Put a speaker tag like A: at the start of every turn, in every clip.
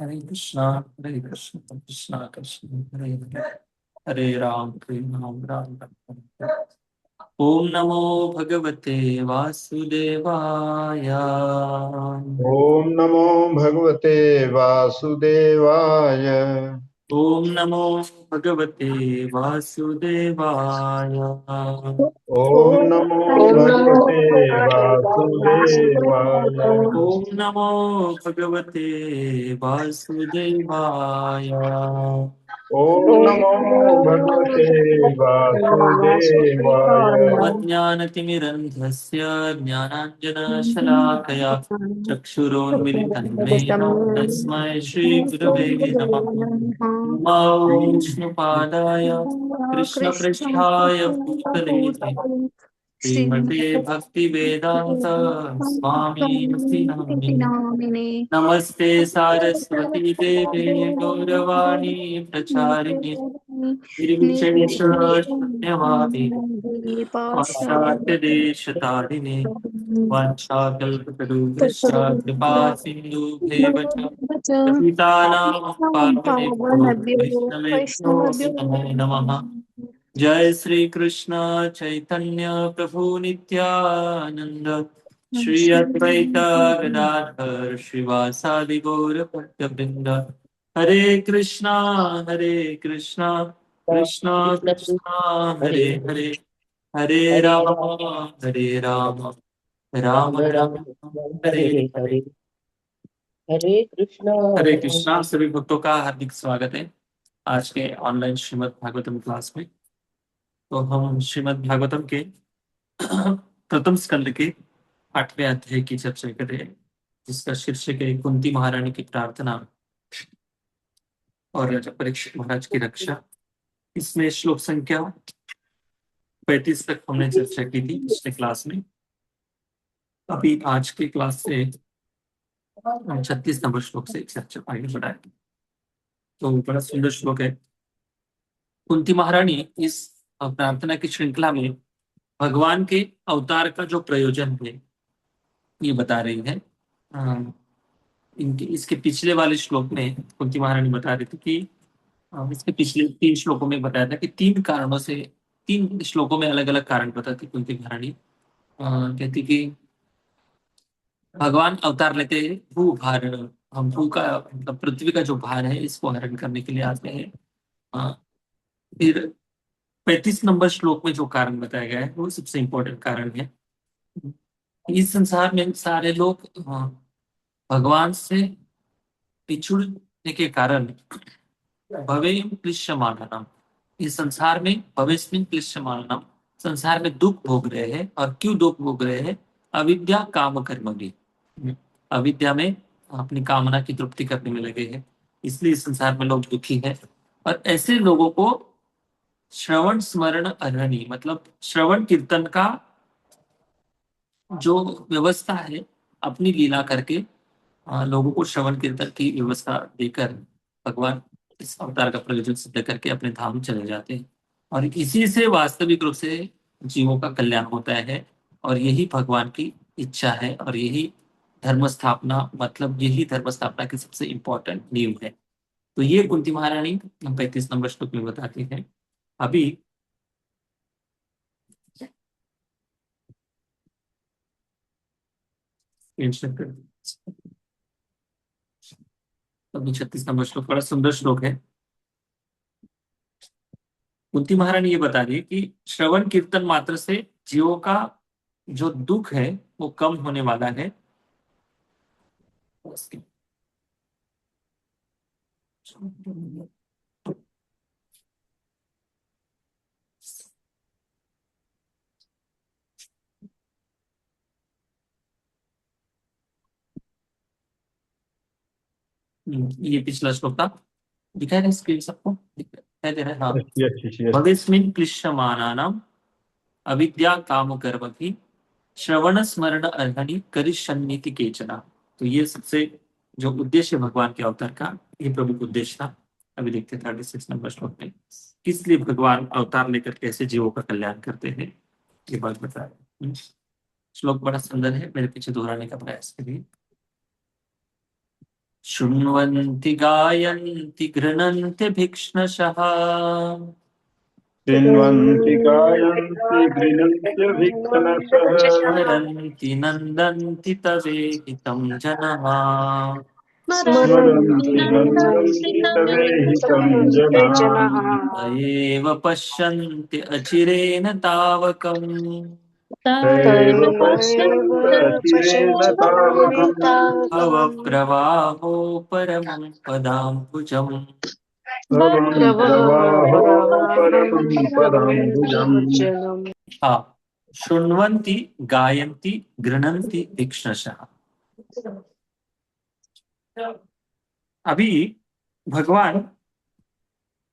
A: हरे कृष्णा कृष्ण हरे हरे, हरे राम राम हरे। ओम नमो भगवते वासुदेवाय।
B: ओम नमो भगवते वासुदेवाय।
A: ओम नमो भगवते वासुदेवाय।
B: ओम नमो भगवते वासुदेवाय।
A: ओम नमो भगवते वासुदेवाय।
B: ओम नमो भगवते वासुदेवाय।
A: ज्ञानतिमिरन्धस्य ज्ञानाञ्जनशलाकया चक्षुरोन्मिलितं येन तस्मै श्रीगुरवे नमः। नमो विष्णुपादाय
C: कृष्ण
A: कृष्णपृष्ठाय भूतले श्रीमते भक्तिवेदान्त स्वामी नामिने।
C: नामिने
A: नमस्ते सारस्वती देवे गौरवाणी प्रचारिणे निर्विशेष शून्यवादी पाश्चात्यदेशतारिणे वाञ्छाकल्पतरुभ्यश्च कृपा सिन्धुभ्येव च पतितानां पावनेभ्यो वैष्णवेभ्यो नमो नमः। जय श्री कृष्ण चैतन्य प्रभु नित्यानंद, श्री अद्वैत गदाधर श्रीवासादि गौर भक्तवृंद। हरे कृष्णा कृष्णा कृष्णा हरे हरे, हरे राम राम राम हरे हरे।
D: हरे कृष्णा।
A: हरे कृष्णा। सभी भक्तों का हार्दिक स्वागत है आज के ऑनलाइन श्रीमद् भागवतम क्लास में। तो हम श्रीमद् भागवतम के प्रथम स्कंद के 8वें अध्याय की चर्चा कर रहे हैं, जिसका शीर्षक है कुंती महारानी की प्रार्थना और राजा परीक्षित महाराज की रक्षा। इसमें श्लोक संख्या 35 तक हमने चर्चा की थी पिछले क्लास में। अभी आज की क्लास से 36 नंबर श्लोक से चर्चा आगे बढ़ाएंगे। तो बड़ा सुंदर श्लोक है। कुंती महारानी इस प्रार्थना की श्रृंखला में भगवान के अवतार का जो प्रयोजन है ये बता रही है। इनके इसके पिछले वाले श्लोक में कुंती महारानी बता रही थी कि इसके पिछले 3 श्लोकों में बताया था कि 3 कारणों से, 3 श्लोकों में अलग अलग कारण बताती कुंती महारानी। कहती कि भगवान अवतार लेते हैं भू भार, हम भू का मतलब पृथ्वी का जो भार है इसको हरण करने के लिए आते हैं। अ, फिर 35 नंबर श्लोक में जो कारण बताया गया है वो सबसे इंपॉर्टेंट कारण है। इस संसार में सारे लोग भगवान से पिछुड़ने के कारण भवेयम क्लिश्यमानम, इस संसार में भवेस्मिन क्लिश्यमानम, संसार में दुख भोग रहे हैं। और क्यों दुख भोग रहे हैं? अविद्या काम कर्म भी, अविद्या में अपनी कामना की तृप्ति करने में लगे हैं, इसलिए इस संसार में लोग दुखी हैं। और ऐसे लोगों को श्रवण स्मरण अर्हणि, मतलब श्रवण कीर्तन का जो व्यवस्था है अपनी लीला करके लोगों को श्रवण कीर्तन की व्यवस्था देकर भगवान इस अवतार का प्रयोजन सिद्ध करके अपने धाम चले जाते हैं। और इसी से वास्तविक रूप से जीवों का कल्याण होता है। और यही भगवान की इच्छा है, और यही धर्म स्थापना, मतलब यही धर्म स्थापना की सबसे इंपॉर्टेंट नींव है। तो ये कुंती महारानी 35 नंबर श्लोक में बताती है। अभी अभी 36 नंबर श्लोक बड़ा सुंदर श्लोक है। कुंती महारानी ये बता रही है कि श्रवण कीर्तन मात्र से जीवों का जो दुख है वो कम होने वाला है। ये पिछला श्लोक था, दिखाई दे स्क्रीन सबको, दिखाई दे रहा है? हाँ।
B: Yes yes yes.
A: भविस्मिन् क्लिश्यमानानाम् अविद्या काम गर्भधि श्रवण स्मरण अर्हणि करिष्यन्नीति केचन। तो ये सबसे जो उद्देश्य है भगवान के अवतार का, ये प्रमुख उद्देश्य था। अभी देखते हैं 36 नंबर श्लोक में किस लिए भगवान अवतार लेकर कैसे जीवों का कल्याण करते हैं, ये बात बता रहे हैं। श्लोक बड़ा सुंदर है, मेरे पीछे दोहराने का प्रयास करिए। शृण्वन्ति गायन्ति गृह्णन्ति भिक्ष्णशः
B: शृण्वन्ति गायन्ति गृह्णन्त्यभिघ्नशः
A: स्मरन्ति नन्दन्ति तवेहितं जनः
B: स्मरन्ति नन्दन्ति तवेहितं जनाः
A: स एव पश्यन्ति अचिरेण तावकम्
B: स एव पश्यन्तचिरेण तावकम्
A: भवप्रवाहो परमं पदाम्बुजम्
B: भवं प्रवाहो परमं पदाम्बुजम्।
A: हाँ, शृण्वन्ति गायन्ति गृह्णन्ति भिक्ष्णशः। अभी भगवान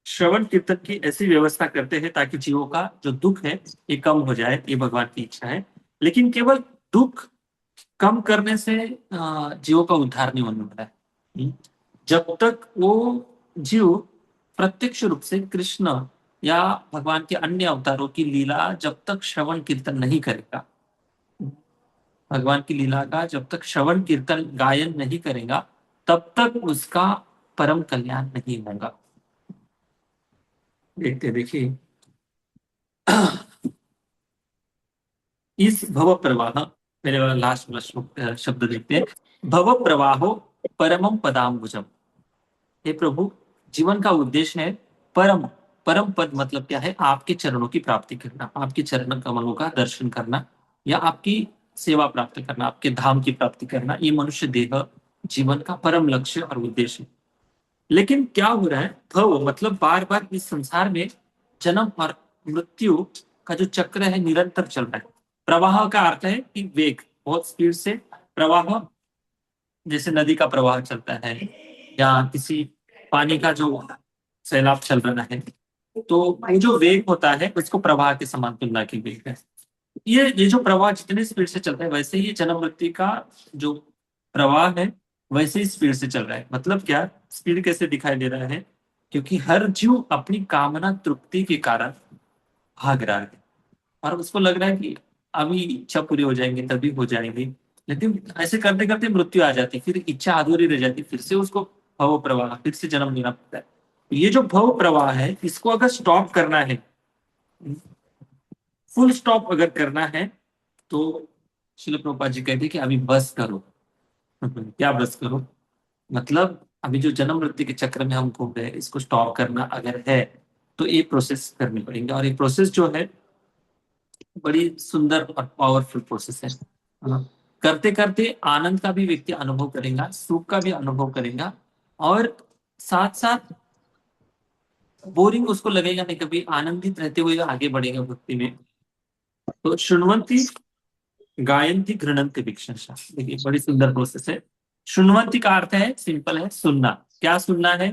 A: श्रवण कीर्तन की ऐसी व्यवस्था करते हैं ताकि जीवों का जो दुख है ये कम हो जाए, ये भगवान की इच्छा है। लेकिन केवल दुख कम करने से जीवों का उद्धार नहीं होने वाला है। जब तक वो जीव प्रत्यक्ष रूप से कृष्ण या भगवान के अन्य अवतारों की लीला जब तक श्रवण कीर्तन नहीं करेगा, भगवान की लीला का जब तक श्रवण कीर्तन गायन नहीं करेगा, तब तक उसका परम कल्याण नहीं होगा। देखते देखिए, इस भव प्रवाह, मेरे वाला लास्ट वाला शब्द देखते हैं, भव प्रवाहो परमम पदाम्बुजम। हे प्रभु, जीवन का उद्देश्य है परम। परम पद मतलब क्या है? आपके चरणों की प्राप्ति करना, आपके चरण कमलों का दर्शन करना, या आपकी सेवा प्राप्त करना, आपके धाम की प्राप्ति करना। ये मनुष्य देह जीवन का परम लक्ष्य और उद्देश्य है। लेकिन क्या हो रहा है? भव मतलब बार बार इस संसार में जन्म और मृत्यु का जो चक्र है निरंतर चल रहा है। प्रवाह का अर्थ है कि वेग, बहुत स्पीड से प्रवाह, जैसे नदी का प्रवाह चलता है या किसी पानी का जो सैलाब चल रहा है, तो वो जो वेग होता है उसको प्रवाह के समान तुलना की गई है। ये जो प्रवाह जितने स्पीड से चलता है, वैसे ही जन्म मृत्यु का जो प्रवाह है वैसे ही स्पीड से चल रहा है। मतलब क्या, स्पीड कैसे दिखाई दे रहा है? क्योंकि हर जीव अपनी कामना तृप्ति के कारण भाग रहा है और उसको लग रहा है कि अभी इच्छा पूरी हो जाएंगे, तभी हो जाएंगे। लेकिन ऐसे करते करते मृत्यु आ जाती, फिर इच्छा अधूरी रह जाती, फिर से उसको भव प्रवाह, फिर से जन्म लेना पड़ता है। ये जो भव प्रवाह है, इसको अगर स्टॉप करना है, फुल स्टॉप अगर करना है, तो श्रील प्रभुपाद जी कहते हैं कि अभी बस करो। क्या बस करो? मतलब अभी जो जन्म मृत्यु के चक्र में हम घूम रहे हैं, इसको स्टॉप करना अगर है तो ये प्रोसेस करनी पड़ेगी। और ये प्रोसेस जो है बड़ी सुंदर और पावरफुल प्रोसेस है। करते करते आनंद का भी व्यक्ति अनुभव करेगा, सुख का भी अनुभव करेगा, और साथ साथ बोरिंग उसको लगेगा नहीं, कभी आनंदित रहते हुए आगे बढ़ेगा भक्ति में। तो शृण्वन्ति गायन्ति गृह्णन्ति भिक्ष्णशः, देखिए बड़ी सुंदर प्रोसेस है। शृण्वन्ति का अर्थ है, सिंपल है, सुनना। क्या सुनना है?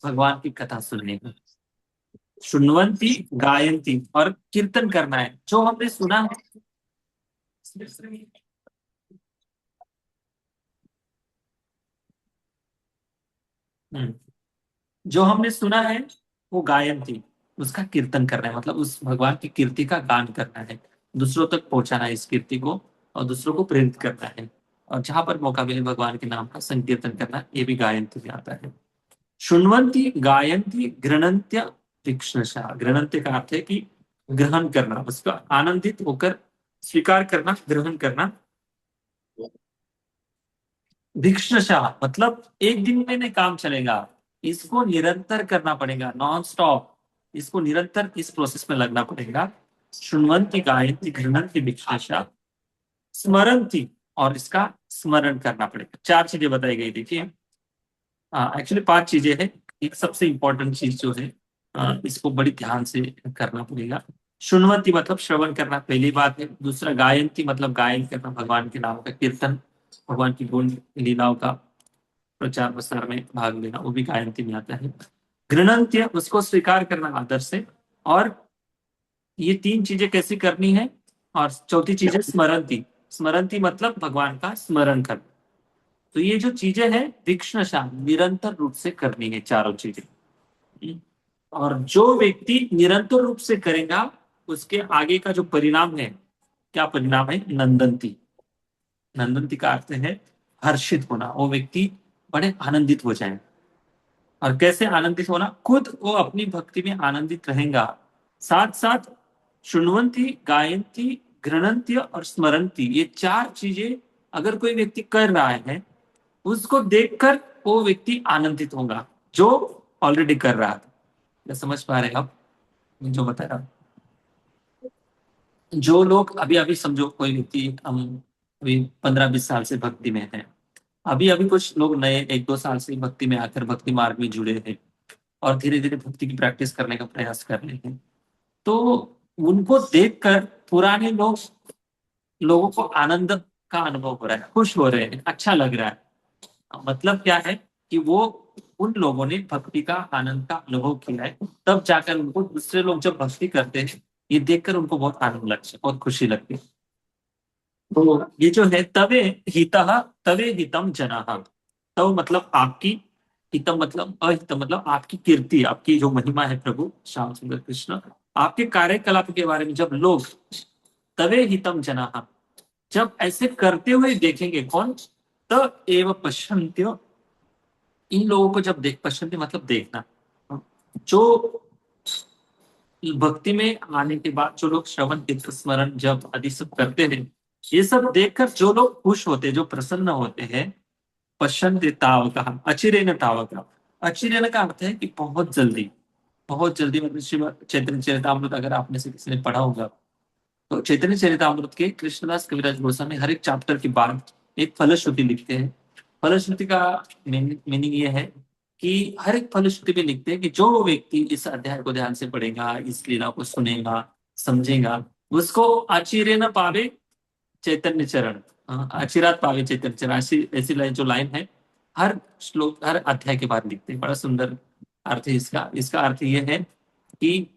A: भगवान की कथा सुनने का। शृण्वन्ति गायन्ति, और कीर्तन करना है जो हमने सुना है। जो हमने सुना है वो गायन्ति, उसका कीर्तन करना है, मतलब उस भगवान की कीर्ति का गान करना है, दूसरों तक पहुंचाना है इस कीर्ति को, और दूसरों को प्रेरित करना है। और जहां पर मौका मिले भगवान के नाम का संकीर्तन करना, ये भी गायन्ति में आता है। शृण्वन्ति गायन्ति गृह्णन्त्य भिक्ष्णशः। गृह्णन्त्य का अर्थ है कि ग्रहण करना, उसका आनंदित होकर स्वीकार करना, ग्रहण करना। भिक्ष्णशः मतलब एक दिन में नहीं काम चलेगा, इसको निरंतर करना पड़ेगा, नॉन स्टॉप। इसको निरंतर इस प्रोसेस में लगना पड़ेगा। शृण्वन्ति गायन्ति गृह्णन्ति भिक्ष्णशः स्मरन्ति, और इसका स्मरण करना पड़ेगा। 4 चीजें बताई गई। देखिए, एक्चुअली 5 चीजें हैं। एक सबसे इंपॉर्टेंट चीज जो है, इसको बड़ी ध्यान से करना पड़ेगा। शृण्वन्ति मतलब श्रवण करना, पहली बात है। दूसरा गायन्ति मतलब गायन करना, भगवान के नाम का कीर्तन, भगवान की गुण लीलाओं का प्रचार प्रसार में भाग लेना, वो भी गायन्ति में आता है। गृह्णन्त्य उसको स्वीकार करना आदर से। और ये 3 चीजें कैसी करनी है? और चौथी चीज है स्मरन्ति। स्मरन्ति मतलब भगवान का स्मरण करना। तो ये जो चीजें हैं भिक्ष्णशः, निरंतर रूप से करनी है चारों चीजें। और जो व्यक्ति निरंतर रूप से करेगा, उसके आगे का जो परिणाम है, क्या परिणाम है? नंदन्ति। नंदन्ति का अर्थ है हर्षित होना, वो व्यक्ति बड़े आनंदित हो जाए। और कैसे आनंदित होना, खुद वो अपनी भक्ति में आनंदित रहेगा, साथ साथ शुण्वंती, गायंती, घृणंती और स्मरंती, ये चार चीजें अगर कोई व्यक्ति कर रहा है, उसको देखकर वो व्यक्ति आनंदित होगा जो ऑलरेडी कर रहा था। क्या समझ पा रहे हैं आप जो बता रहा हूं? जो लोग अभी अभी समझो कोई व्यक्ति, हम अभी 15-20 साल से भक्ति में है, अभी अभी कुछ लोग नए 1-2 साल से भक्ति में आकर भक्ति मार्ग में जुड़े हैं और धीरे धीरे भक्ति की प्रैक्टिस करने का प्रयास कर रहे हैं, तो उनको देखकर पुराने लोगों को आनंद का अनुभव हो रहा है, खुश हो रहे हैं, अच्छा लग रहा है। मतलब क्या है कि वो उन लोगों ने भक्ति का आनंद का अनुभव किया है, तब जाकर उनको दूसरे लोग जब भक्ति करते हैं, ये देखकर उनको बहुत आनंद लगता है, बहुत खुशी लगती है। तो ये जो है तवे हितः, तवे हितम जनाः, तव मतलब आपकी, हितम मतलब अहितम मतलब आपकी कीर्ति, आपकी जो महिमा है प्रभु श्याम सुंदर कृष्ण, आपके कार्यकलाप के बारे में जब लोग तवे हितम जनाः, जब ऐसे करते हुए देखेंगे, कौन, त एव पश्यन्त्य, इन लोगों को जब देख, पश्यन्त्य मतलब देखना, जो भक्ति में आने के बाद जो लोग श्रवण कीर्तन स्मरण जब आदि सब करते हैं, ये सब देखकर जो लोग खुश होते हैं, जो प्रसन्न होते हैं, पश्यन्ते तावकः, अचिरेण तावकः, अचिरेण का अर्थ है कि बहुत जल्दी, बहुत जल्दी, मतलब श्रीमद् चैतन्य चरितामृत अगर आपने से किसी ने पढ़ा होगा, तो चैतन्य चरितामृत के कृष्णदास कविराज गोस्वामी हर एक चैप्टर के बाद एक फलश्रुति लिखते हैं। फलश्रुति का मीनिंग ये है कि हर एक फलश्रुति में लिखते हैं कि जो व्यक्ति इस अध्याय को ध्यान से पढ़ेगा, इस लीला को सुनेगा, समझेगा, उसको अचिरे न पावे चैतन्य चरण, अचिरात पावे चैतन्य चरण, ऐसी ऐसी लाइन, जो लाइन है हर श्लोक, हर अध्याय के बाद लिखते हैं। बड़ा सुंदर अर्थ है इसका। इसका अर्थ ये है कि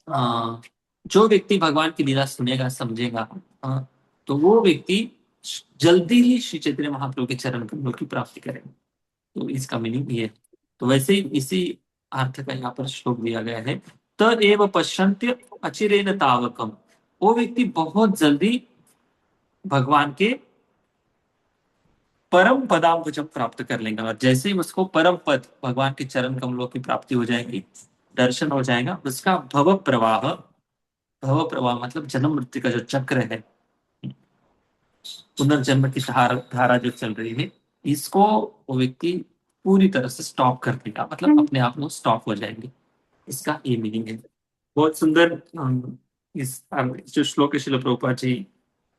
A: जो व्यक्ति भगवान की लीला सुनेगा, समझेगा, तो वो व्यक्ति जल्दी ही श्री चैतन्य महाप्रभु के चरण कमलों की प्राप्ति करेगा। तो इसका मीनिंग ये है। तो वैसे ही इसी अर्थ का यहाँ पर श्लोक दिया गया है, त एव पश्यन्त्य अचिरेण तावकम, वो व्यक्ति बहुत जल्दी भगवान के परम पदाम्बुजम प्राप्त कर लेगा, और जैसे ही उसको परम पद भगवान के चरण कमलों की प्राप्ति हो जाएगी, दर्शन हो जाएगा, उसका भव प्रवाह, भव प्रवाह मतलब जन्म मृत्यु का जो चक्र है, पुनर्जन्म की धारा जो चल रही है, इसको वो व्यक्ति पूरी तरह से स्टॉप कर देगा, मतलब अपने आप में स्टॉप हो जाएंगे। इसका ये मीनिंग है। बहुत सुंदर इस जो श्लोक है, श्रील प्रभुपाद जी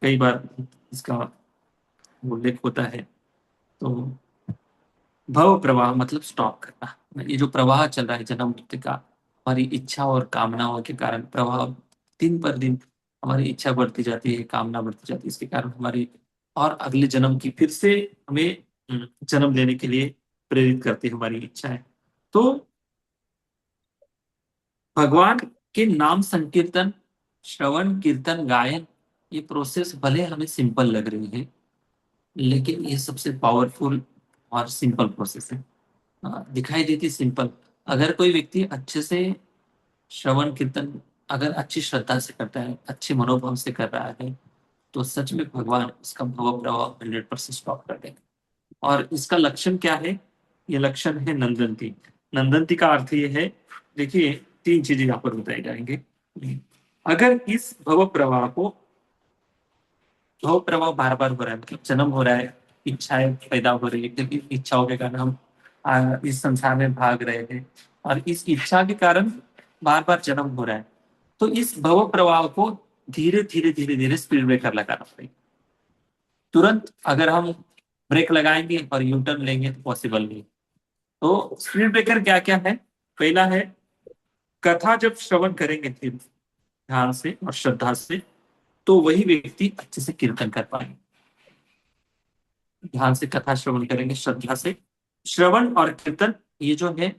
A: कई बार इसका उल्लेख होता है। तो भव प्रवाह मतलब स्टॉप करना, ये जो प्रवाह चल रहा है जन्म मृत्यु का, हमारी इच्छा और कामनाओं के कारण प्रवाह, दिन पर दिन हमारी इच्छा बढ़ती जाती है, कामना बढ़ती जाती है, इसके कारण हमारी और अगले जन्म की फिर से हमें जन्म लेने के लिए प्रेरित करती है हमारी इच्छाएं। तो भगवान के नाम संकीर्तन, श्रवण कीर्तन गायन, ये प्रोसेस भले हमें सिंपल लग रही है, लेकिन ये सबसे पावरफुल और सिंपल प्रोसेस है। दिखाई देती सिंपल, अगर कोई व्यक्ति अच्छे से श्रवण कीर्तन अगर अच्छी श्रद्धा से करता है, अच्छे मनोभाव से कर रहा है, तो सच में भगवान इसका भव प्रभाव 100% स्टॉप कर देंगे। और इसका लक्षण क्या है? ये लक्षण है नंदंती। नंदंती का अर्थ ये है, देखिए 3 चीजें यहाँ पर बताई जाएंगे। अगर इस भव प्रवाह को, भव प्रवाह बार बार हो रहा है, मतलब जन्म हो रहा है, इच्छाएं पैदा हो रही है, क्योंकि इच्छाओं के कारण हम इस संसार में भाग रहे हैं, और इस इच्छा के कारण बार बार जन्म हो रहा है, तो इस भव प्रवाह को धीरे धीरे धीरे धीरे स्पीड ब्रेकर लगाना पड़ेगा। तुरंत अगर हम ब्रेक लगाएंगे और यू टर्न लेंगे तो पॉसिबल नहीं। तो स्पीड ब्रेकर क्या क्या है? पहला है, कथा जब श्रवण करेंगे फिर ध्यान से और श्रद्धा से, तो वही व्यक्ति अच्छे से कीर्तन कर पाएंगे। ध्यान से कथा श्रवण करेंगे, श्रद्धा से श्रवण और कीर्तन, ये जो है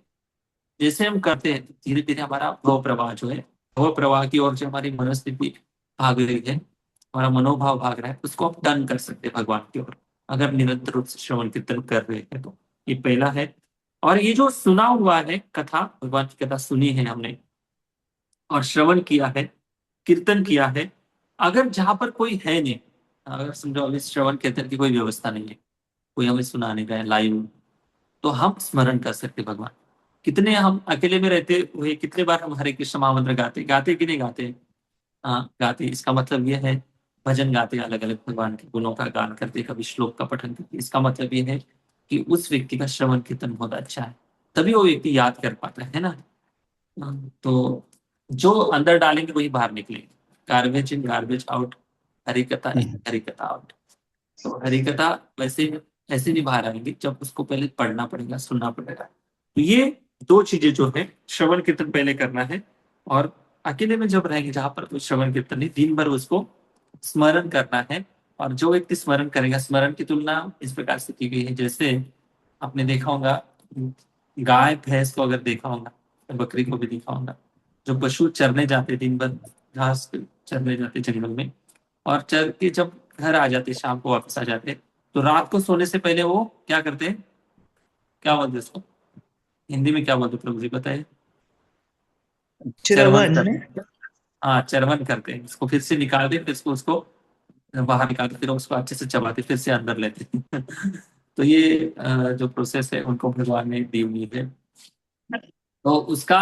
A: जैसे हम करते हैं, धीरे धीरे हमारा भव प्रवाह जो है, भव प्रवाह की ओर जो हमारी मनस्थिति भाग रही है, हमारा मनोभाव भाग रहा है, उसको आप टर्न कर सकते हैं भगवान की ओर, अगर निरंतर रूप से श्रवण कीर्तन कर रहे हैं तो। ये पहला है। और ये जो सुना हुआ है कथा, भगवान की कथा सुनी है हमने और श्रवण किया है, कीर्तन किया है, अगर जहां पर कोई है नहीं, अगर समझो अभी श्रवण कीर्तन की कोई व्यवस्था नहीं है, कोई हमें सुनाने का है लाइव, तो हम स्मरण कर सकते भगवान। कितने हम अकेले में रहते हुए कितने बार हम हरे कृष्ण महामंत्र गाते गाते कि नहीं गाते? हाँ गाते। इसका मतलब यह है भजन गाते, अलग अलग भगवान के गुणों का गान करते, कभी श्लोक का पठन करते। इसका मतलब यह है कि उस व्यक्ति का श्रवण कीर्तन बहुत अच्छा है, तभी वो व्यक्ति याद कर पाता है ना। तो जो अंदर डालेंगे वही बाहर निकलेंगे। Garbage in garbage out, Harikatha in Harikatha out. तो हरिकथा वैसे ऐसे नहीं बाहर आएंगी, जब उसको पहले पढ़ना पड़ेगा, सुनना पड़ेगा। तो ये दो चीजें जो है, श्रवण कीर्तन पहले करना है, और अकेले में जब रहेंगे जहां पर कोई श्रवण कीर्तन नहीं, दिन भर उसको स्मरण करना है। और जो व्यक्ति स्मरण करेगा, स्मरण की तुलना इस प्रकार से की गई है, जैसे आपने देखा होगा गाय भैंस को, अगर देखा होगा, बकरी को भी देखा होगा, जो पशु चरने जाते दिन भर, घास चरने जाते जंगल में, और चर के जब घर आ जाते, शाम को वापस आ जाते, तो रात को सोने से पहले वो क्या करते हैं? क्या बोलते हैं उसको हिंदी में? क्या बोलते प्रभु जी बताए? चरवन
B: श्रवण।
A: करते हैं। हाँ चरवन करते हैं, इसको फिर से निकाल दे, फिर उसको बाहर निकाल के फिर उसको अच्छे से चबाते, फिर से अंदर लेते हैं। तो ये जो प्रोसेस है उनको भगवान ने दी हुई है। तो उसका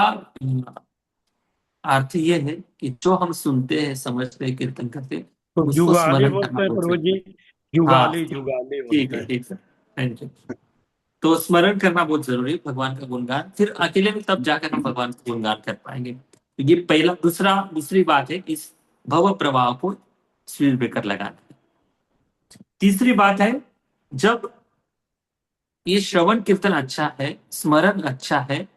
A: अर्थ ये है कि जो हम सुनते हैं, समझते हैं, कीर्तन करते हैं,
B: तो
A: उसको
B: जुगाली
A: स्मरण करना
B: बोलते हैं
A: बोल
B: प्रभु
A: सकते
B: जी,
A: हैं। हाँ
B: जुगाली जुगाली
A: ठीक
B: बोलते
A: है,
B: हैं।
A: ठीक है, थैंक यू। तो स्मरण करना बहुत जरूरी है, भगवान का गुणगान। फिर अकेले में तब जाकर हम भगवान का गुणगान कर पाएंगे। तो ये पहला। दूसरी बात है, इस भव प्रवाह को स्पीड ब्रेकर लगाना। तीसरी बात है, जब ये श्रवण कीर्तन अच्छा है, स्मरण अच्छा है,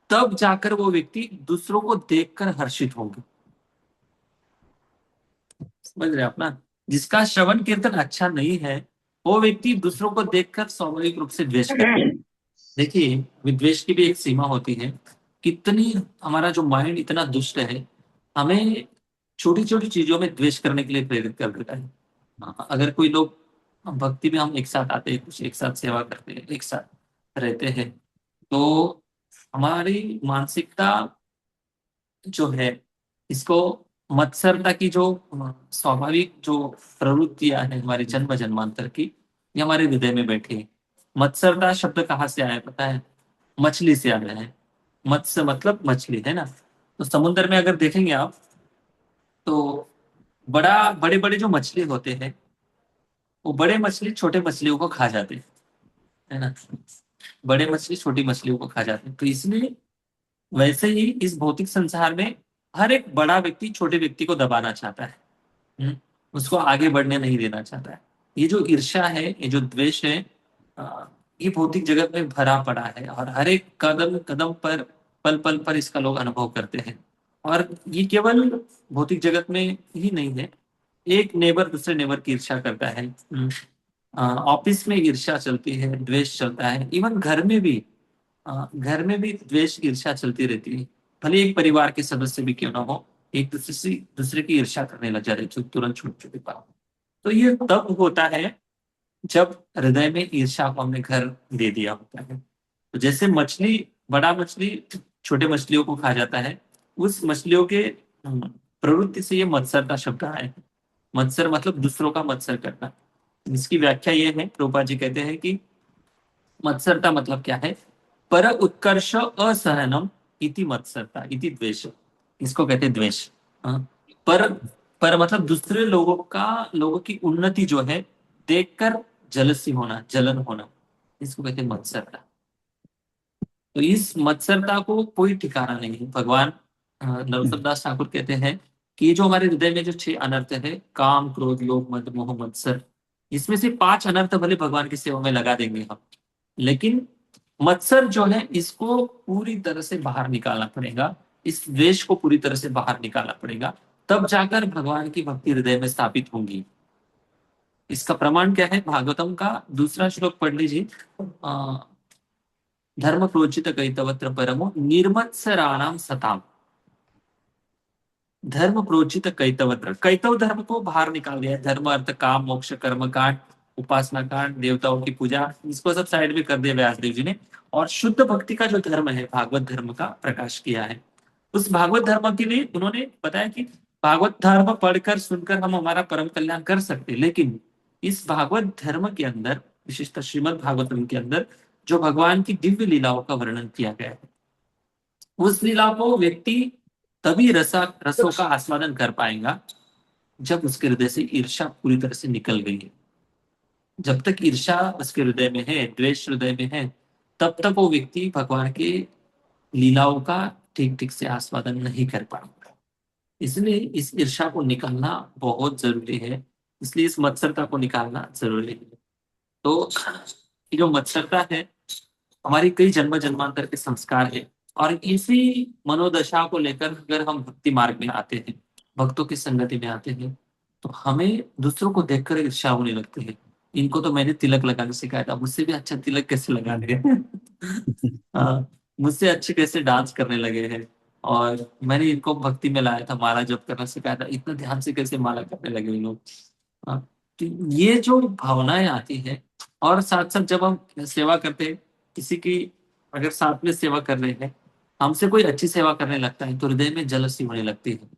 A: तब जाकर वो व्यक्ति दूसरों को देखकर हर्षित होंगे। समझ रहे आप ना? जिसका श्रवण कीर्तन अच्छा नहीं है, वो व्यक्ति दूसरों को देखकर स्वाभाविक रूप से द्वेष करता है। देखिए, विद्वेष की भी एक सीमा होती है। कितनी हमारा जो माइंड इतना दुष्ट है, हमें छोटी छोटी चीजों में द्वेष करने के लिए प्रेरित कर देता है। अगर कोई लोग भक्ति में हम एक साथ आते हैं, कुछ एक साथ सेवा करते हैं, एक साथ रहते हैं, तो हमारी मानसिकता जो है, इसको मत्सरता की जो स्वाभाविक जो प्रवृत्तियां है हमारी जन्म जन्मांतर की, ये हमारे हृदय में बैठी है। मत्सरता शब्द कहाँ से आया है पता है? मछली से आया है। मत्स्य मतलब मछली है ना। तो समुद्र में अगर देखेंगे आप, तो बड़े बड़े जो मछली होते हैं, वो बड़े मछली छोटे मछलियों को खा जाते हैं, है ना। बड़े मछली छोटी मछलियों को खा जाते हैं। तो इसलिए वैसे ही इस भौतिक संसार में हर एक बड़ा व्यक्ति छोटे व्यक्ति को दबाना चाहता है। हम्म, उसको आगे बढ़ने नहीं देना चाहता है। ये जो ईर्ष्या है, ये जो द्वेष है, ये भौतिक जगत में भरा पड़ा है, और हर एक कदम कदम पर, पल पल पर इसका लोग अनुभव करते हैं। और ये केवल भौतिक जगत में ही नहीं है। एक नेबर दूसरे नेबर की ईर्ष्या करता है। ऑफिस में ईर्ष्या चलती है, द्वेष चलता है, इवन घर में भी द्वेष ईर्ष्या चलती रहती है। भले एक परिवार के सदस्य भी क्यों ना हो, एक दूसरे की ईर्ष्या करने लग जाते हैं तुरंत छोटे छोटे बात। तो ये तब होता है जब हृदय में ईर्ष्या को हमने घर दे दिया होता है। तो जैसे बड़ा मछली छोटे मछलियों को खा जाता है, उस मछलियों के प्रवृत्ति से ये मत्सर का शब्द आया है। मत्सर मतलब दूसरों का मत्सर करना। इसकी व्याख्या ये है, प्रभुपाद जी कहते हैं कि मत्सरता मतलब क्या है? पर उत्कर्ष असहनम इति मत्सरता इति द्वेष। इसको कहते हैं द्वेष। हाँ। पर पर मतलब दूसरे लोगों की उन्नति जो है, देखकर जलसी होना, जलन होना, इसको कहते हैं मत्सरता। तो इस मत्सरता को कोई ठिकाना नहीं है। भगवान नरोत्तम दास ठाकुर कहते हैं कि ये जो हमारे हृदय में जो 6 अनर्थ है, काम क्रोध लोभ मद मोह मत्सर, इसमें से 5 अनर्थ भले भगवान की सेवा में लगा देंगे हम, लेकिन मत्सर जो है, इसको पूरी तरह से बाहर निकालना पड़ेगा। इस द्वेष को पूरी तरह से बाहर निकालना पड़ेगा, तब जाकर भगवान की भक्ति हृदय में स्थापित होंगी। इसका प्रमाण क्या है? भागवतम का दूसरा श्लोक पढ़ लीजिए। धर्म प्रोचित कैतवत्र परमो निर्मत्सराणाम सताम। धर्म प्रोचित कैतवत्र, कैतव धर्म को बाहर निकाल दिया है। धर्म अर्थ काम मोक्ष कर्म कांड, उपासना कांड, देवताओं की पूजा, इसको सब साइड में कर दिया व्यासदेव जी ने, और शुद्ध भक्ति का जो धर्म है, भागवत धर्म का प्रकाश किया है। उस भागवत धर्म के लिए उन्होंने बताया कि भागवत धर्म पढ़कर सुनकर हम हमारा परम कल्याण कर सकते, लेकिन इस भागवत धर्म के अंदर विशेषतः श्रीमद् भागवतम के अंदर जो भगवान की दिव्य लीलाओं का वर्णन किया गया है, उस लीला को व्यक्ति तभी रसों का आस्वादन कर पाएगा जब उसके हृदय से ईर्ष्या पूरी तरह से निकल गई है। जब तक ईर्ष्या उसके हृदय में है, द्वेष हृदय में है, तब तक वो व्यक्ति भगवान के लीलाओं का ठीक ठीक से आस्वादन नहीं कर पाएगा। इसलिए इस ईर्ष्या को निकालना बहुत जरूरी है, इसलिए इस मत्सरता को निकालना जरूरी है। तो ये जो मत्सरता है हमारी कई जन्म जन्मांतर के संस्कार है, और इसी मनोदशा को लेकर अगर हम भक्ति मार्ग में आते हैं, भक्तों की संगति में आते हैं, तो हमें दूसरों को देखकर ईर्ष्या होने लगती है। इनको तो मैंने तिलक लगाने सिखाया था, मुझसे भी अच्छा तिलक कैसे लगा ले मुझसे अच्छे कैसे डांस करने लगे हैं, और मैंने इनको भक्ति में लाया था, माला जप करना सिखाया था, इतना ध्यान से कैसे माला करने लगे ये लोग। हाँ, तो ये जो भावनाएं आती है, और साथ साथ जब हम सेवा करते हैं किसी की, अगर साथ में सेवा कर रहे हैं, हमसे कोई अच्छी सेवा करने लगता है तो हृदय में जलसी होने लगती है।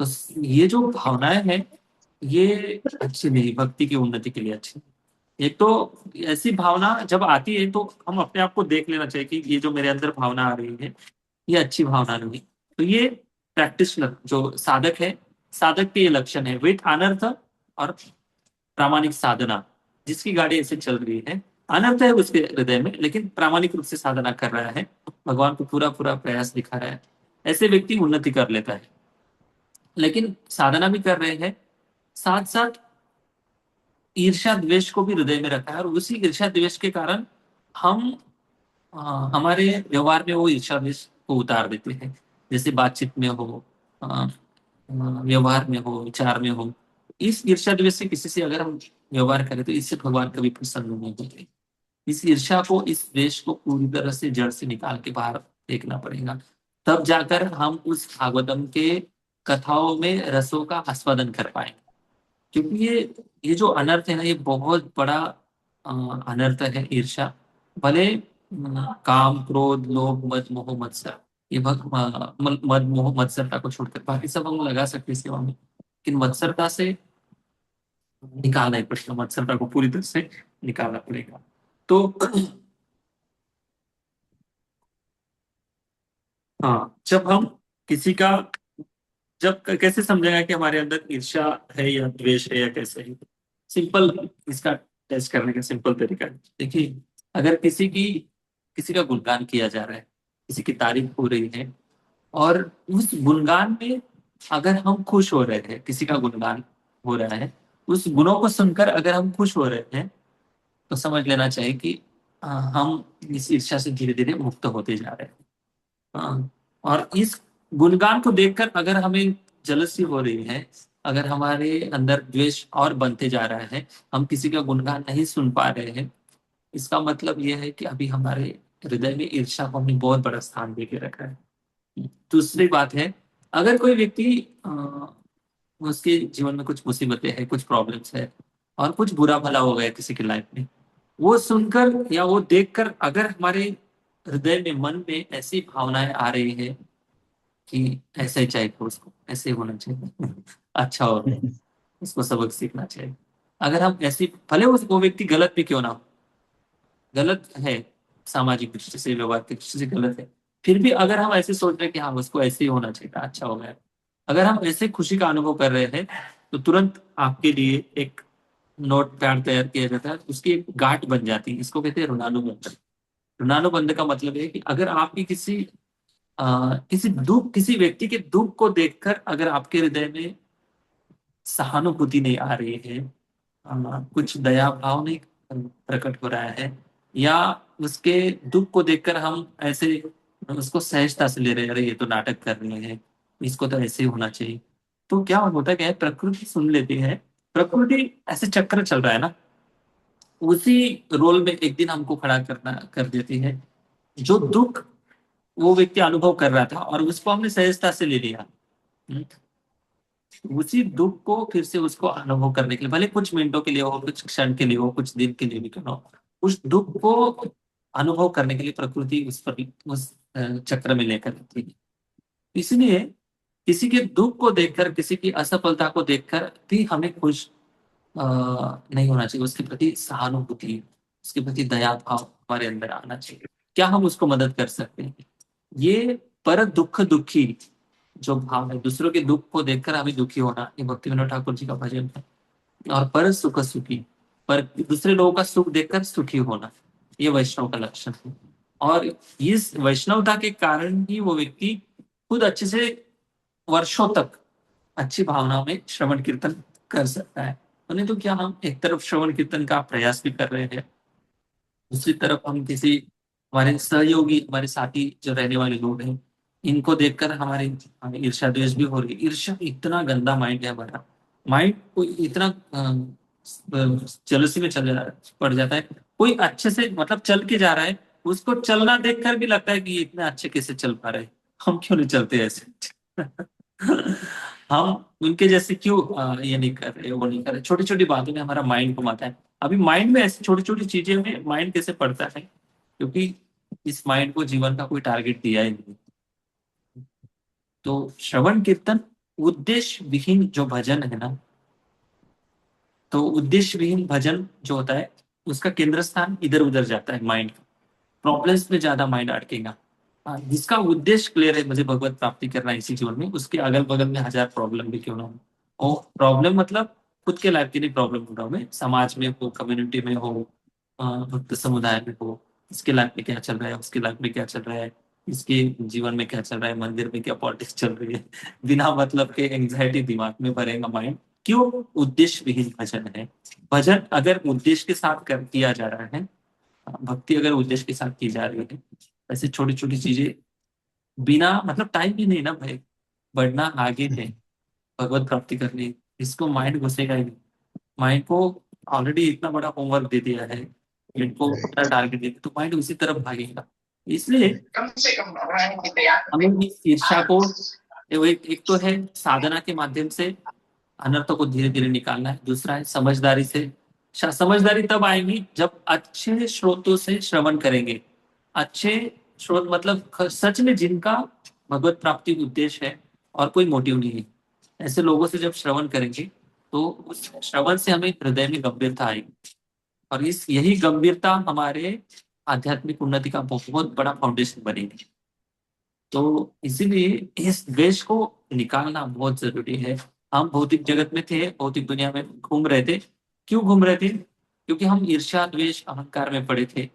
A: तो ये जो भावनाएं हैं ये अच्छी नहीं, भक्ति की उन्नति के लिए अच्छी नहीं। एक तो ऐसी भावना जब आती है तो हम अपने आप को देख लेना चाहिए कि ये जो मेरे अंदर भावना आ रही है ये अच्छी भावना नहीं। तो ये प्रैक्टिशनर जो साधक है, साधक के ये लक्षण है, विथ अनर्थ और प्रामाणिक साधना। जिसकी गाड़ी ऐसे चल रही है, अनर्थ है उसके हृदय में, लेकिन प्रामाणिक रूप से साधना कर रहा है, भगवान को पूरा पूरा प्रयास दिखा रहा है, ऐसे व्यक्ति उन्नति कर लेता है। लेकिन साधना भी कर रहे हैं, साथ साथ ईर्ष्या द्वेष को भी हृदय में रखा है, और उसी ईर्ष्या द्वेष के कारण हम हमारे व्यवहार में वो ईर्ष्या द्वेष को उतार देते हैं। जैसे बातचीत में हो, व्यवहार में हो, विचार में हो, इस ईर्ष्या द्वेष से किसी से अगर हम व्यवहार करें तो इससे भगवान कभी प्रसन्न नहीं होते। इस ईर्ष्या को, इस द्वेष को पूरी तरह से जड़ से निकाल के बाहर फेंकना पड़ेगा, तब जाकर हम उस भागवतम के कथाओं में रसों का आस्वादन कर पाएंगे। क्योंकि ये जो अनर्थ है ना, ये बहुत बड़ा अनर्थ है ईर्ष्या। भले काम, क्रोध, लोभ, मद, मोह, मत्सर, ये मद, मोह, मत्सरता को छोड़कर बाकी सब हम लगा सकते हैं सेवा में, लेकिन मत्सरता से निकालना है प्रश्न, मत्सरता को पूरी तरह से निकालना पड़ेगा। तो हाँ, जब हम किसी का, जब कैसे समझेगा कि हमारे अंदर ईर्ष्या है या द्वेष है या कैसे है? सिंपल, इसका टेस्ट करने का सिंपल तरीका है। देखिए, अगर किसी का गुणगान किया जा रहा है, किसी की तारीफ हो रही है, और उस गुणगान में अगर हम खुश हो रहे हैं, किसी का गुणगान हो रहा है, उस गुणों को सुनकर अगर हम खुश हो रहे हैं, तो समझ लेना चाहिए कि हम इस ईर्ष्या से धीरे धीरे मुक्त होते जा रहे हैं। और इस गुणगान को देखकर अगर हमें जलसी हो रही है, अगर हमारे अंदर द्वेष और बनते जा रहा है, हम किसी का गुणगान नहीं सुन पा रहे हैं, इसका मतलब यह है कि अभी हमारे हृदय में ईर्ष्या को हमने बहुत बड़ा स्थान दे के रखा है। दूसरी बात है, अगर कोई व्यक्ति उसके जीवन में कुछ मुसीबतें हैं, कुछ प्रॉब्लम्स है, और कुछ बुरा भला हो गया किसी की लाइफ में, वो सुनकर या वो देखकर अगर हमारे हृदय में, मन में ऐसी भावनाएं आ रही है कि ऐसा ही चाहिए उसको, ऐसे ही होना चाहिए अच्छा हो गया, उसको सबक सीखना चाहिए। अगर हम ऐसी, भले वो व्यक्ति गलत भी क्यों ना हो, गलत है, सामाजिक दृष्टि से, व्यवहार की दृष्टि से गलत है, फिर भी अगर हम ऐसे सोच रहे हैं कि हाँ उसको ऐसे ही होना चाहिए था, अच्छा हो गया, अगर हम ऐसे खुशी का अनुभव कर रहे हैं, तो तुरंत आपके लिए एक नोट पैड तैयार किया जाता है, उसकी एक गांठ बन जाती है, इसको कहते हैं ऋणानुबंध। ऋणानुबंध का मतलब है कि अगर आपकी किसी व्यक्ति के दुख को देखकर अगर आपके हृदय में सहानुभूति नहीं आ रही है, कुछ दया भाव नहीं प्रकट हो रहा है, या उसके दुख को देखकर हम ऐसे उसको सहजता से ले रहे हैं, अरे ये तो नाटक कर रहे हैं, इसको तो ऐसे ही होना चाहिए, तो क्या होता क्या है, प्रकृति सुन लेती है, प्रकृति ऐसे चक्र चल रहा है ना, उसी रोल में एक दिन हमको खड़ा कर देती है। जो दुख वो व्यक्ति अनुभव कर रहा था और उसको हमने सहजता से ले लिया, उसी दुख को फिर से उसको अनुभव करने के लिए, भले कुछ मिनटों के लिए हो, कुछ क्षण के लिए हो, कुछ दिन के लिए भी क्यों ना हो, उस दुख को अनुभव करने के लिए प्रकृति उस चक्र में लेकर आती है। इसलिए किसी के दुख को देखकर, किसी की असफलता को देखकर भी हमें खुश नहीं होना चाहिए, उसके प्रति सहानुभूति, उसके प्रति दया भाव हमारे अंदर आना चाहिए। क्या हम उसको मदद कर सकते हैं? ये पर दुख दुखी जो भाव है, दूसरों के दुख को देखकर हमें दुखी होना, ये भक्ति विनोद ठाकुर जी का भजन है। और पर सुख सुखी, पर दूसरे लोगों का सुख देखकर सुखी होना, ये वैष्णव का लक्षण है। और इस वैष्णवता के कारण ही वो व्यक्ति खुद अच्छे से वर्षों तक अच्छी भावना में श्रवण कीर्तन कर सकता है। तो नहीं तो क्या, हम एक तरफ श्रवण कीर्तन का प्रयास भी कर रहे हैं, दूसरी तरफ हम किसी हमारे सहयोगी, हमारे साथी जो रहने वाले लोग हैं, इनको देखकर हमारे हमें ईर्ष्या द्वेष भी हो रही है। ईर्ष्या इतना गंदा माइंड है हमारा, माइंड को इतना जेलसी में पड़ जाता है। कोई अच्छे से मतलब चल के जा रहा है, उसको चलना देखकर भी लगता है कि ये इतने अच्छे कैसे चल पा रहे हैं, हम क्यों नहीं चलते ऐसे। हम उनके जैसे क्यों ये नहीं कर रहे, वो नहीं कर रहे। छोटी छोटी बातों में हमारा माइंड घुमाता है। अभी माइंड में ऐसी छोटी छोटी चीजें में माइंड कैसे पड़ता है, क्योंकि इस माइंड को जीवन का कोई टारगेट दिया ही नहीं। तो श्रवण कीर्तन उद्देश्य विहीन जो भजन है ना, तो उद्देश्य विहीन भजन जो होता है, उसका केंद्र स्थान इधर उधर जाता है, माइंड प्रॉब्लम्स में ज्यादा माइंड अटकेगा। जिसका उद्देश्य क्लियर है, मुझे भगवत प्राप्ति करना है इसी जीवन में, उसके अगल बगल में हजार प्रॉब्लम भी क्यों ना हो। और प्रॉब्लम मतलब खुद के लाइफ की नहीं प्रॉब्लम हो रहा हूँ मैं, समाज में हो, कम्युनिटी में हो, भक्त समुदाय में हो, इसके लाइफ में क्या चल रहा है, उसके लाइफ में क्या चल रहा है, इसके जीवन में क्या चल रहा है, मंदिर में क्या पॉलिटिक्स चल रही है। बिना मतलब के एंग्जाइटी दिमाग में भरेगा माइंड। क्यों? उद्देश्य विहीन भजन है। भजन अगर उद्देश्य के साथ कर किया जा रहा है, भक्ति अगर उद्देश्य के साथ की जा रही है, ऐसे छोटी छोटी चीजें बिना मतलब टाइम भी नहीं ना भाई, बढ़ना आगे है भगवत प्राप्ति करनी, इसको माइंड घुसेगा ही नहीं। माइंड को ऑलरेडी इतना बड़ा होमवर्क दे दिया है, इनको अपना टारगेट दे दिया, तो माइंड उसी तरफ भागेगा। इसलिए हमें इस ईर्ष्या को एक तो है साधना के माध्यम से अनर्थों को धीरे धीरे निकालना है, दूसरा है समझदारी से। समझदारी तब आएगी जब अच्छे स्रोतों से श्रवण करेंगे। अच्छे स्रोत मतलब सच में जिनका भगवत प्राप्ति उद्देश्य है और कोई मोटिव नहीं है, ऐसे लोगों से जब श्रवण करेंगे तो उस श्रवण से हमें हृदय में गंभीरता आएगी, और इस यही गंभीरता हमारे आध्यात्मिक उन्नति का बहुत बड़ा फाउंडेशन बनेगी। तो इसीलिए इस द्वेष को निकालना बहुत जरूरी है। हम भौतिक जगत में थे, भौतिक दुनिया में घूम रहे थे। क्यों घूम रहे थे? क्योंकि हम ईर्ष्या द्वेष अहंकार में पड़े थे।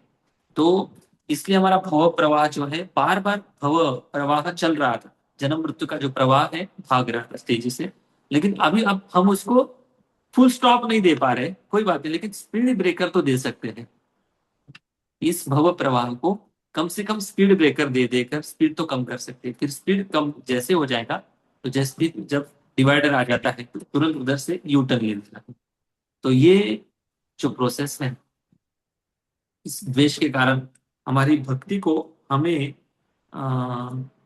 A: तो इसलिए हमारा भव प्रवाह जो है, बार बार भव प्रवाह चल रहा था, जन्म मृत्यु का जो प्रवाह है भाग रहा था तेजी से। लेकिन अभी अब हम उसको फुल स्टॉप नहीं दे पा रहे, कोई बात नहीं, लेकिन स्पीड ब्रेकर तो दे सकते हैं। इस भव प्रवाह को कम से कम स्पीड ब्रेकर दे देकर स्पीड तो कम कर सकते हैं। फिर स्पीड कम जैसे हो जाएगा, तो जैसे जब डिवाइडर आ जाता है तो तुरंत उधर से यू टर्न ले लेना है। तो ये जो प्रोसेस है, इस द्वेष के कारण हमारी भक्ति को हमें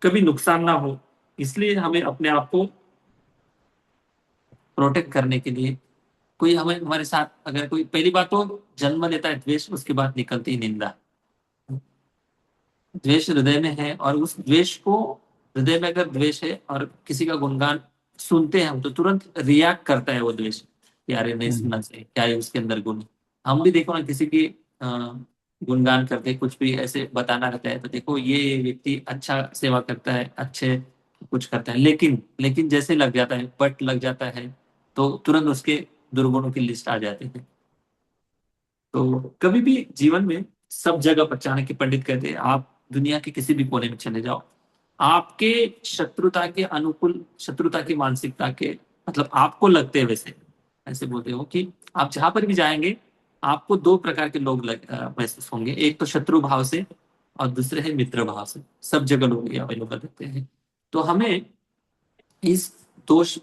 A: कभी नुकसान ना हो, इसलिए हमें अपने आप को प्रोटेक्ट करने के लिए कोई हमें हमारे साथ अगर कोई, पहली बात तो जन्म लेता है द्वेष, उसके बाद निकलती निंदा। द्वेष हृदय में है, और उस द्वेष को, हृदय में अगर द्वेष है और किसी का गुणगान सुनते हैं हम, तो तुरंत रिएक्ट करता है वो द्वेष कि अरे नहीं सुनना चाहिए, क्या है उसके अंदर गुण। हम भी देखो ना, किसी की गुणगान करते, कुछ भी ऐसे बताना रहता है, तो देखो ये व्यक्ति अच्छा सेवा करता है, अच्छे कुछ करता है, लेकिन लेकिन जैसे लग जाता है, बट लग जाता है, तो तुरंत उसके दुर्गुणों की लिस्ट आ जाती है। तो कभी भी जीवन में सब जगह पर, चाणक्य पंडित कहते हैं, आप दुनिया के किसी भी कोने में चले जाओ, आपके शत्रुता के अनुकूल, शत्रुता की मानसिकता के मतलब आपको लगते हैं वैसे, ऐसे बोलते हो कि आप जहां पर भी जाएंगे आपको दो प्रकार के लोग महसूस होंगे, एक तो शत्रु भाव से और दूसरे है मित्र भाव से। सब जगह लोग ये अवेलेबल रहते हैं। तो हमें इस दोष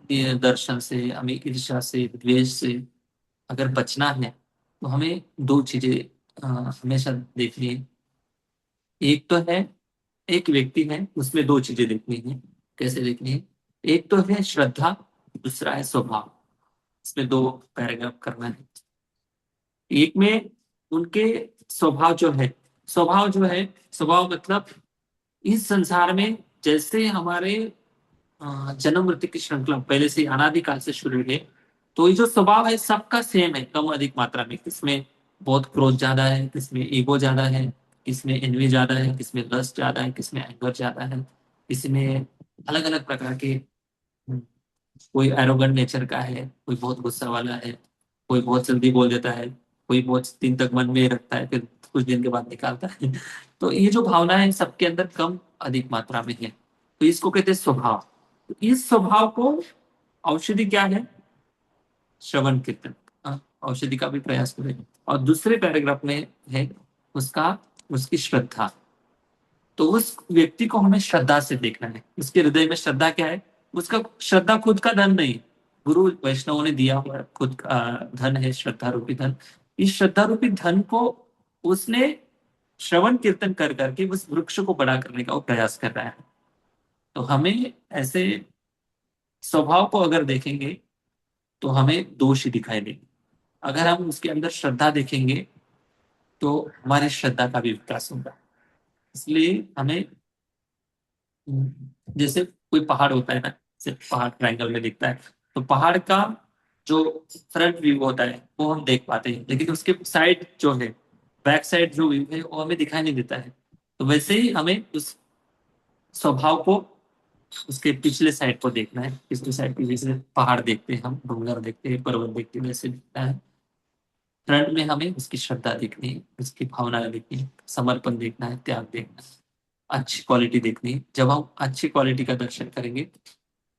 A: दर्शन से, हमें ईर्ष्या से, द्वेष से अगर बचना है, तो हमें दो चीजें हमेशा देखनी है। एक तो है, एक व्यक्ति है, उसमें दो चीजें देखनी है। कैसे देखनी है? एक तो है श्रद्धा, दूसरा है स्वभाव। इसमें दो पैराग्राफ करना है। एक में उनके स्वभाव जो है, स्वभाव जो है, स्वभाव मतलब इस संसार में जैसे हमारे जन्म मृत्यु की श्रृंखला पहले से अनादिकाल से शुरू है, तो ये जो स्वभाव है सबका सेम है, कम अधिक मात्रा में। किसमें बहुत क्रोध ज्यादा है, किसमें ईगो ज्यादा है, किसमें एनवी ज्यादा है, किसमें लस्ट ज्यादा है, किसमें एंगर ज्यादा है, किसमें अलग अलग प्रकार के, कोई एरोगेंट नेचर का है, कोई बहुत गुस्सा वाला है, कोई बहुत जल्दी बोल देता है, कोई बहुत दिन तक मन में रखता है फिर कुछ दिन के बाद निकालता है। तो ये जो भावना है सबके अंदर कम अधिक मात्रा में है, तो इसको कहते हैं स्वभाव। तो इस स्वभाव को औषधि क्या है? श्रवण कीर्तन। औषधि का भी प्रयास करें। और दूसरे पैराग्राफ में है उसका उसकी श्रद्धा। तो उस व्यक्ति को हमें श्रद्धा से देखना है, उसके हृदय में श्रद्धा क्या है। उसका श्रद्धा खुद का धन नहीं, गुरु वैष्णवों ने दिया हुआ खुद का धन है, श्रद्धा रूपी धन। इस श्रद्धा रूपी धन को उसने श्रवण कीर्तन कर करके उस वृक्ष को बड़ा करने का वो प्रयास कर रहा है। तो हमें ऐसे स्वभाव को अगर देखेंगे तो हमें दोष ही दिखाई देंगे। अगर हम उसके अंदर श्रद्धा देखेंगे तो हमारी श्रद्धा का भी विकास होगा। इसलिए हमें, जैसे कोई पहाड़ होता है ना, जैसे पहाड़ ट्रायंगल में दिखता है, तो पहाड़ का जो फ्रंट व्यू होता है वो हम देख पाते हैं, लेकिन उसके साइड जो है, बैक साइड जो व्यू है वो हमें दिखाई नहीं देता है। तो वैसे ही हमें उस स्वभाव को उसके पिछले साइड को देखना है। पिछले साइड की, जैसे पहाड़ देखते हैं हम, डूंगर देखते हैं, पर्वत देखते हैं, वैसे दिखता है। फ्रंट में हमें उसकी श्रद्धा देखनी है, उसकी भावना देखनी है, समर्पण देखना है, त्याग देखना है, अच्छी क्वालिटी देखनी है। जब हम अच्छी क्वालिटी का दर्शन करेंगे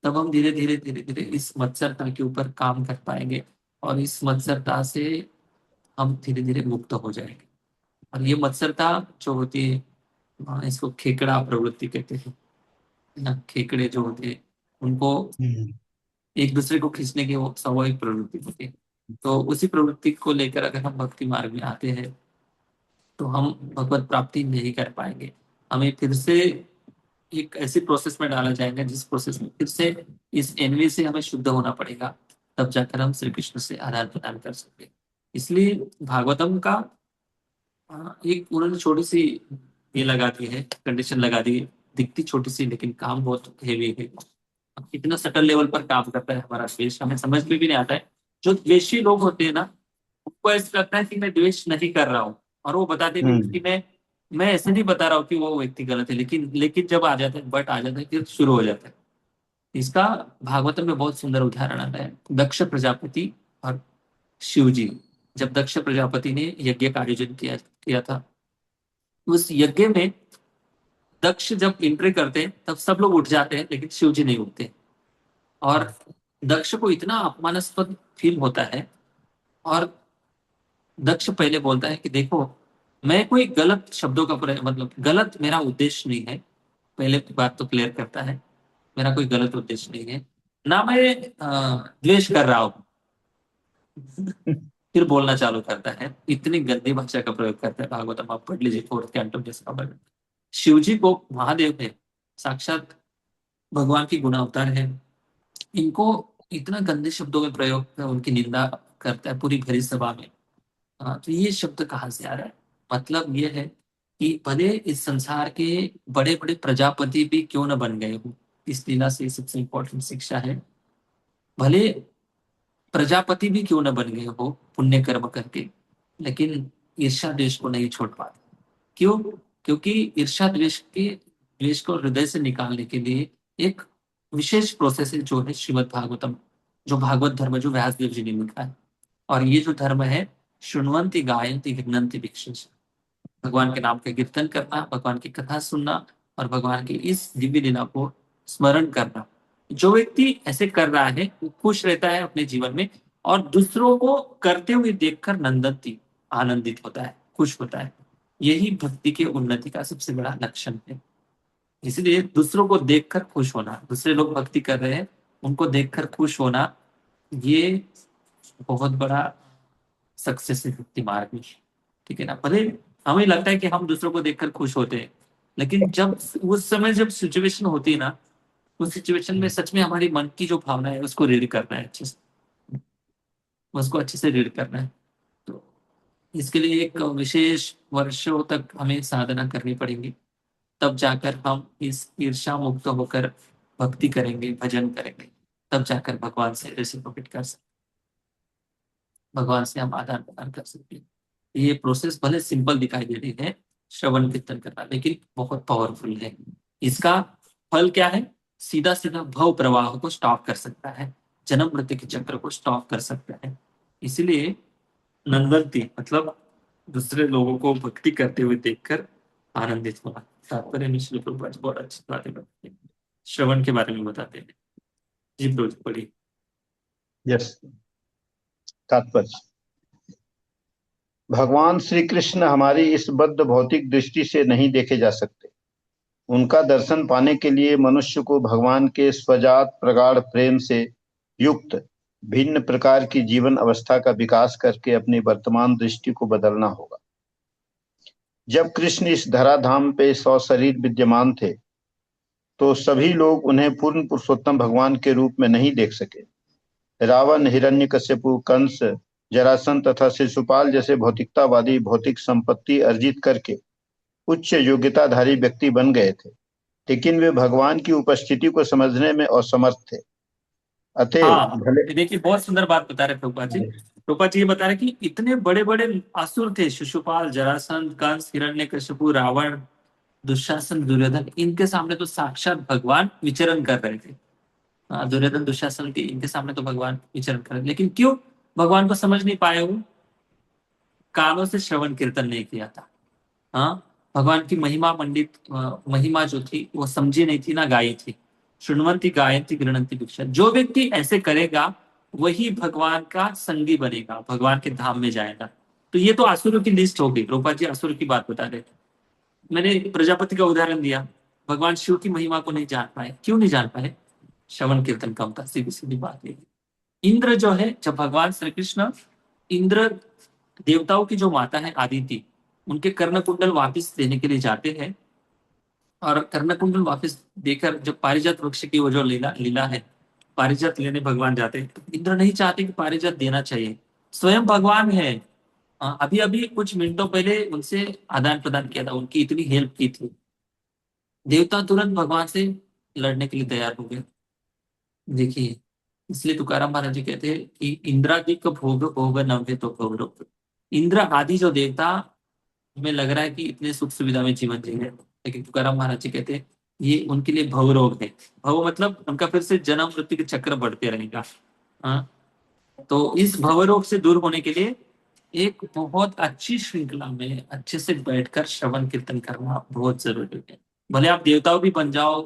A: तब हम धीरे धीरे धीरे धीरे इस मत्सरता के ऊपर काम कर पाएंगे, और इस मत्सरता से हम धीरे धीरे मुक्त हो जाएंगे। और ये मत्सरता जो होती है, इसको खेकड़ा प्रवृत्ति कहते हैं ना। खेकड़े जो होते हैं उनको एक दूसरे को खींचने की वो स्वाभाविक प्रवृत्ति होती है। तो उसी प्रवृत्ति को लेकर अगर हम भक्ति मार्ग में आते हैं तो हम भगवत प्राप्ति नहीं कर पाएंगे। हमें फिर से एक ऐसी प्रोसेस में डाला जाएगा जिस प्रोसेस में फिर से इस एनवी से हमें शुद्ध होना पड़ेगा, तब जाकर हम श्री कृष्ण से आदान प्रदान कर सकते। इसलिए भागवतम का एक उन्होंने छोटी सी ये लगा दी है, कंडीशन लगा दी है। दिखती छोटी सी लेकिन काम बहुत हेवी है। इतना सटल लेवल पर काम करता है हमारा द्वेष, हमें समझ में भी नहीं आता है। जो द्वेषी लोग होते हैं ना, उनको ऐसा लगता है कि मैं द्वेष नहीं कर रहा हूँ, और वो बताते भी हैं कि मैं ऐसे नहीं बता रहा हूँ कि वो व्यक्ति गलत है, लेकिन लेकिन जब आ जाता है, बट आ जाता है, फिर शुरू हो जाता है। इसका भागवतम में बहुत सुंदर उदाहरण आता है। दक्ष प्रजापति और शिव जी, जब दक्ष प्रजापति ने यज्ञ का आयोजन किया किया था, उस यज्ञ में दक्ष जब एंट्री करते हैं तब सब लोग उठ जाते हैं, लेकिन शिव जी नहीं उठते। और दक्ष को इतना अपमानास्पद फील होता है, और दक्ष पहले बोलता है कि देखो, मैं कोई गलत शब्दों का मतलब गलत मेरा उद्देश्य नहीं है। पहले बात तो क्लियर करता है, मेरा कोई गलत उद्देश्य नहीं है, ना मैं द्वेष कर रहा हूँ। फिर बोलना चालू करता है, इतनी गंदी भाषा का प्रयोग करता है। भागवतम आप पढ़ लीजिए, फोर्थ कैंटो जैसा वर्णन। शिव जी को महादेव है, साक्षात भगवान की गुण अवतार है, इनको इतना गंदे शब्दों में प्रयोग, उनकी निंदा करता है पूरी भरी सभा में। तो ये शब्द कहाँ से आ रहा है? मतलब ये है कि भले इस संसार के बड़े बड़े प्रजापति भी क्यों न बन गए हो, इस लीला से सबसे इंपॉर्टेंट शिक्षा है, भले प्रजापति भी क्यों न बन गए हो पुण्य कर्म करके, लेकिन ईर्ष्या द्वेष को नहीं छोड़ पाते। क्यों? क्योंकि ईर्ष्या द्वेष को हृदय से निकालने के लिए एक विशेष प्रोसेस है, जो है श्रीमद् भागवतम, जो भागवत धर्म जो व्यास देव जी ने लिखा है। और ये जो धर्म है, शुण्वन्ति गायन्ति गृह्णन्ति भिक्षुंसि, भगवान के नाम का कीर्तन करना, भगवान की कथा सुनना, और भगवान की इस दिव्य लीला को स्मरण करना। जो व्यक्ति ऐसे कर रहा है वो खुश रहता है अपने जीवन में, और दूसरों को करते हुए देखकर नंदती आनंदित होता है, खुश होता है। यही भक्ति के उन्नति का सबसे बड़ा लक्षण है। इसलिए दूसरों को देखकर खुश होना, दूसरे लोग भक्ति कर रहे हैं उनको देखकर खुश होना, ये बहुत बड़ा सक्सेस है भक्ति मार्ग में। ठीक है ना? भले हमें लगता है कि हम दूसरों को देखकर खुश होते हैं, लेकिन जब उस समय जब सिचुएशन होती है ना, उस सिचुएशन में सच में हमारी मन की जो भावना है उसको रीड करना है अच्छे से, उसको अच्छे से रीड करना है। तो इसके लिए एक विशेष वर्षों तक हमें साधना करनी पड़ेगी, तब जाकर हम इस ईर्ष्या मुक्त होकर भक्ति करेंगे, भजन करेंगे, तब जाकर भगवान से रेसिप्रोकेट कर सकते। भगवान से हम आदान प्रदान कर सकते हैं। ये प्रोसेस भले सिंपल दिखाई दे रही है श्रवण कीर्तन करना, लेकिन बहुत पावरफुल है। इसका फल क्या है? सीधा सीधा भव प्रवाह को स्टॉप कर सकता है, जन्म मृत्यु के चक्र को स्टॉप कर सकता है। इसलिए नंदंती मतलब दूसरे लोगों को भक्ति करते हुए देखकर आनंदित होना। तात्पर्य में श्री प्रभुपाद जी बहुत अच्छी बातें बताते हैं, श्रवण के बारे में बताते हैं। जी प्रभु जी, पढ़िए।
B: यस। तात्पर्य। भगवान श्री कृष्ण हमारी इस बद्ध भौतिक दृष्टि से नहीं देखे जा सकते। उनका दर्शन पाने के लिए मनुष्य को भगवान के स्वजात प्रगाढ़ प्रेम से युक्त भिन्न प्रकार की जीवन अवस्था का विकास करके अपनी वर्तमान दृष्टि को बदलना होगा। जब कृष्ण इस धराधाम पे सशरीर विद्यमान थे तो सभी लोग उन्हें पूर्ण पुरुषोत्तम भगवान के रूप में नहीं देख सके। रावण, हिरण्यकश्यपु, कंस, जरासंध तथा शिशुपाल जैसे भौतिकतावादी भौतिक संपत्ति अर्जित करके उच्च योग्यताधारी व्यक्ति बन गए थे, लेकिन वे भगवान की उपस्थिति को समझने में असमर्थ थे। अतएव
A: हाँ,
B: भले
A: ये देखिए बहुत सुंदर बात बता रहे प्रभुपाद जी। प्रभुपाद जी ये बता रहे कि इतने बड़े बड़े असुर थे, शिशुपाल, जरासंध, कंस, हिरण्यकशिपु, रावण, दुशासन, दुर्योधन, इनके सामने तो साक्षात भगवान विचरण कर रहे थे। दुर्योधन, दुशासन के इनके सामने तो भगवान विचरण कर रहे थे। लेकिन क्यों भगवान को समझ नहीं पाए? वो कानों से श्रवण कीर्तन नहीं किया था। हाँ, भगवान की महिमा मंडित महिमा जो थी वो समझी नहीं थी, ना गाई थी। शुण्वन्ति गायन्ति गृह्णन्ति भिक्षा। जो व्यक्ति ऐसे करेगा वही भगवान का संगी बनेगा, भगवान के धाम में जाएगा। तो ये तो असुरों की लिस्ट हो गई। रूपा जी असुर की बात बता रहे थे। मैंने प्रजापति का उदाहरण दिया। भगवान शिव की महिमा को नहीं जान पाए। क्यों नहीं जान पाए? श्रवण कीर्तन कम था, सीधी सीधी बात ये। इंद्र जो है, जब भगवान श्री कृष्ण इंद्र देवताओं की जो माता है आदिति, उनके कर्ण कुंडल वापिस देने के लिए जाते हैं, और कर्ण कुंडल वापिस देकर जब पारिजात वृक्ष की वो जो लीला लीला है, पारिजात लेने भगवान जाते हैं, तो इंद्र नहीं चाहते कि पारिजात देना चाहिए। स्वयं भगवान है। अभी अभी कुछ मिनटों पहले उनसे आदान प्रदान किया था, उनकी इतनी हेल्प की थी। देवता तुरंत भगवान से लड़ने के लिए तैयार हो गए। देखिए, इसलिए तुकाराम महाराज जी कहते हैं कि इंद्रादिक भोग भोग नव्य तो गौरव। इंद्र आदि जो देवता, हमें लग रहा है कि इतने सुख सुविधा में जीवन जी रहे हैं, लेकिन तुकाराम महाराज जी कहते हैं ये उनके लिए भव रोग है। भव मतलब उनका फिर से जन्म मृत्यु के चक्र बढ़ते रहेगा। हाँ, तो इस भव रोग से दूर होने के लिए एक बहुत अच्छी श्रृंखला में अच्छे से बैठकर श्रवण कीर्तन करना बहुत जरूरी है। भले आप देवताओं भी बन जाओ,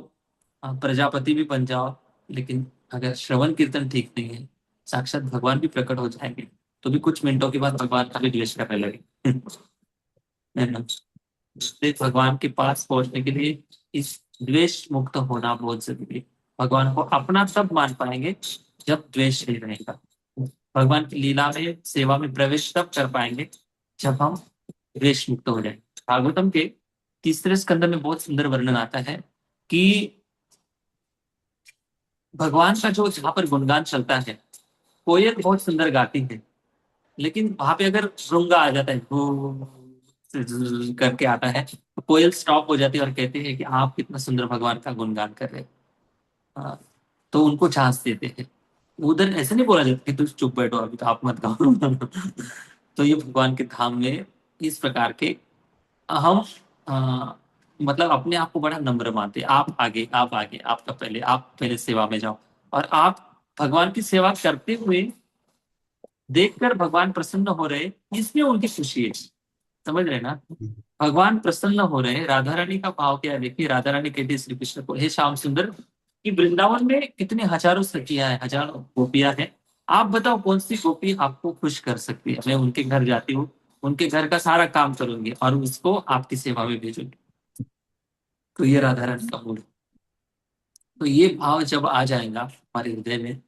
A: प्रजापति भी बन जाओ, लेकिन अगर श्रवण कीर्तन ठीक नहीं है, साक्षात भगवान भी प्रकट हो जाएंगे, तो भी कुछ मिनटों के बाद भगवान का भी द्वेष करने लगे। है ना? इसलिए भगवान के पास पहुंचने के लिए इस द्वेष मुक्त होना बहुत जरूरी है। भगवान को अपना तब मान पाएंगे जब द्वेष नहीं रहेगा। भगवान की लीला में सेवा में प्रवेश तब कर पाएंगे जब हम द्वेष मुक्त हो जाए। भागवतम के तीसरे स्कंद में बहुत सुंदर वर्णन आता है कि भगवान का जो जहां पर गुणगान चलता है, कोयल बहुत सुंदर गाती है, लेकिन वहां पे अगर भृंगा आ जाता है, करके आता है, तो कोयल स्टॉप हो जाती है और कहते हैं कि आप कितना सुंदर भगवान का गुणगान कर रहे हैं। हाँ, तो उनको झांस देते हैं। उधर ऐसे नहीं बोला जाता कि तुम चुप बैठो, अभी तो आप मत गाओ। तो ये भगवान के धाम में इस प्रकार के हम मतलब अपने आप को बड़ा नम्र मानते हैं। आप आगे, आप आगे, आपका पहले, आप पहले सेवा में जाओ। और आप भगवान की सेवा करते हुए देखकर भगवान प्रसन्न हो रहे, इसमें उनकी खुशी है। समझ रहे ना? भगवान प्रसन्न हो रहे हैं। राधा रानी का भाव क्या है देखिए। राधा रानी कहती है श्री कृष्ण को, हे श्याम सुंदर, कि वृंदावन में कितने हजारों सखियां हैं, हजारों गोपियां हैं, आप बताओ कौन सी गोपी आपको खुश कर सकती है। मैं उनके घर जाती हूँ, उनके घर का सारा काम करूंगी और उसको आपकी सेवा में भेजूंगी। तो ये राधा रानी का मूड है। तो ये भाव जब आ जाएगा हमारे हृदय में,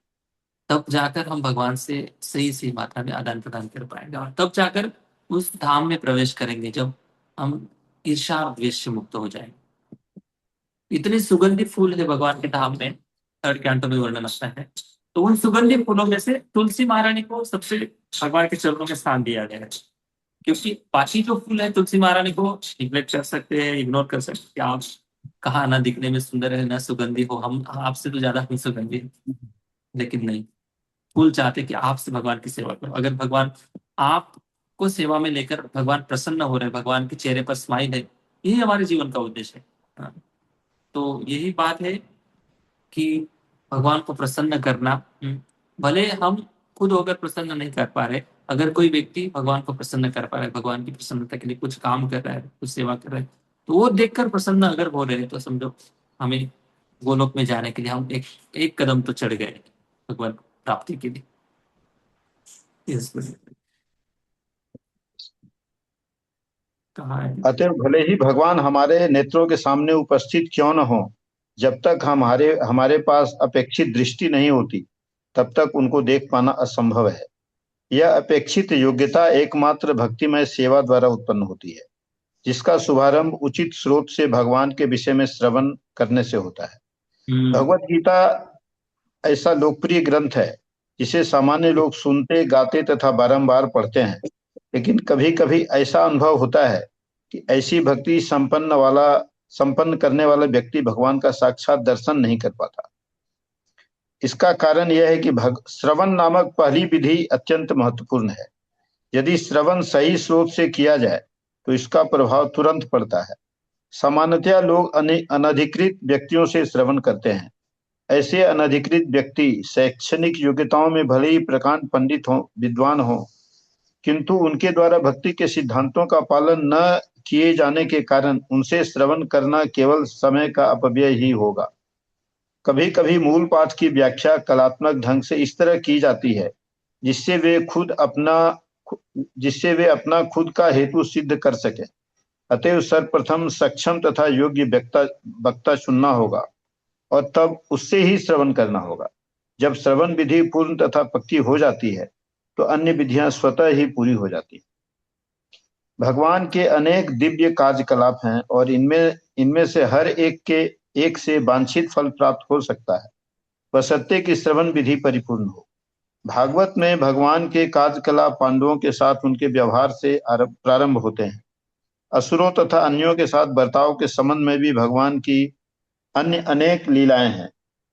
A: तब जाकर हम भगवान से सही सही मात्रा में आदान प्रदान कर पाएंगे, और तब जाकर उस धाम में प्रवेश करेंगे जब हम ईर्ष्या और द्वेष से मुक्त हो जाएंगे। इतने सुगंधित फूल है भगवान के धाम में, थर्ड कैंटो में वर्णन आता है। तो उन सुगंधित फूलों में से तुलसी महारानी को सबसे भगवान के चरणों में स्थान दिया गया है। क्योंकि बाकी जो फूल है तुलसी महारानी को निग्लेक्ट कर सकते हैं, इग्नोर कर सकते हैं। आप कहा ना दिखने में सुंदर है ना सुगंधी हो, हम आपसे तो ज्यादा ही सुगंधी है, लेकिन नहीं, फूल चाहते हैं कि आपसे भगवान की सेवा करो। अगर भगवान आपको सेवा में लेकर भगवान प्रसन्न हो रहे हैं, भगवान के चेहरे पर स्माइल है, यही हमारे जीवन का उद्देश्य है। हाँ, तो यही बात है कि भगवान को प्रसन्न करना। भले हम खुद होकर प्रसन्न नहीं कर पा रहे, अगर कोई व्यक्ति भगवान को प्रसन्न कर पा रहा है, भगवान की प्रसन्नता के लिए कुछ काम कर रहा है, कुछ सेवा कर रहा है, तो वो देखकर प्रसन्न अगर हो रहे हैं, तो समझो हमें गोलोक में जाने के लिए हम एक कदम तो चढ़ गए भगवान प्राप्ति के लिए। कहाँ है?
B: अतः भले ही भगवान हमारे नेत्रों के सामने उपस्थित क्यों न हो, जब तक हमारे हमारे पास अपेक्षित दृष्टि नहीं होती, तब तक उनको देख पाना असंभव है। यह अपेक्षित योग्यता एकमात्र भक्तिमय सेवा द्वारा उत्पन्न होती है, जिसका शुभारंभ उचित स्रोत से भगवान के विषय में श्रवण करने से होता है। भगवत गीता ऐसा लोकप्रिय ग्रंथ है जिसे सामान्य लोग सुनते, गाते तथा बारंबार पढ़ते हैं, लेकिन कभी कभी ऐसा अनुभव होता है कि ऐसी भक्ति संपन्न करने वाला व्यक्ति भगवान का साक्षात दर्शन नहीं कर पाता। इसका कारण यह है कि श्रवण नामक पहली विधि अत्यंत महत्वपूर्ण है। यदि श्रवण सही स्रोत से किया जाए तो इसका प्रभाव तुरंत पड़ता है। सामान्यतया लोग अनधिकृत व्यक्तियों से श्रवण करते हैं। ऐसे अनधिकृत व्यक्ति शैक्षणिक योग्यताओं में भले ही प्रकांड पंडित हो, विद्वान हो, किंतु उनके द्वारा भक्ति के सिद्धांतों का पालन न किए जाने के कारण उनसे श्रवण करना केवल समय का अपव्यय ही होगा। कभी कभी मूल पाठ की व्याख्या कलात्मक ढंग से इस तरह की जाती है जिससे वे अपना खुद का हेतु सिद्ध कर सके। अतएव सर्वप्रथम सक्षम तथा योग्य वक्ता चुनना होगा और तब उससे ही श्रवण करना होगा। जब श्रवण विधि पूर्ण तथा पक्की हो जाती है तो अन्य विधियां स्वतः ही पूरी हो जाती हैं। भगवान के अनेक दिव्य कार्यकलाप हैं और इनमें से हर एक से वांछित फल प्राप्त हो सकता है, बशर्ते कि श्रवण विधि परिपूर्ण हो। भागवत में भगवान के कार्यकलाप पांडवों के साथ उनके व्यवहार से प्रारंभ होते हैं। असुरों तथा अन्यों के साथ बर्ताव के संबंध में भी भगवान की अन्य अनेक लीलाएं हैं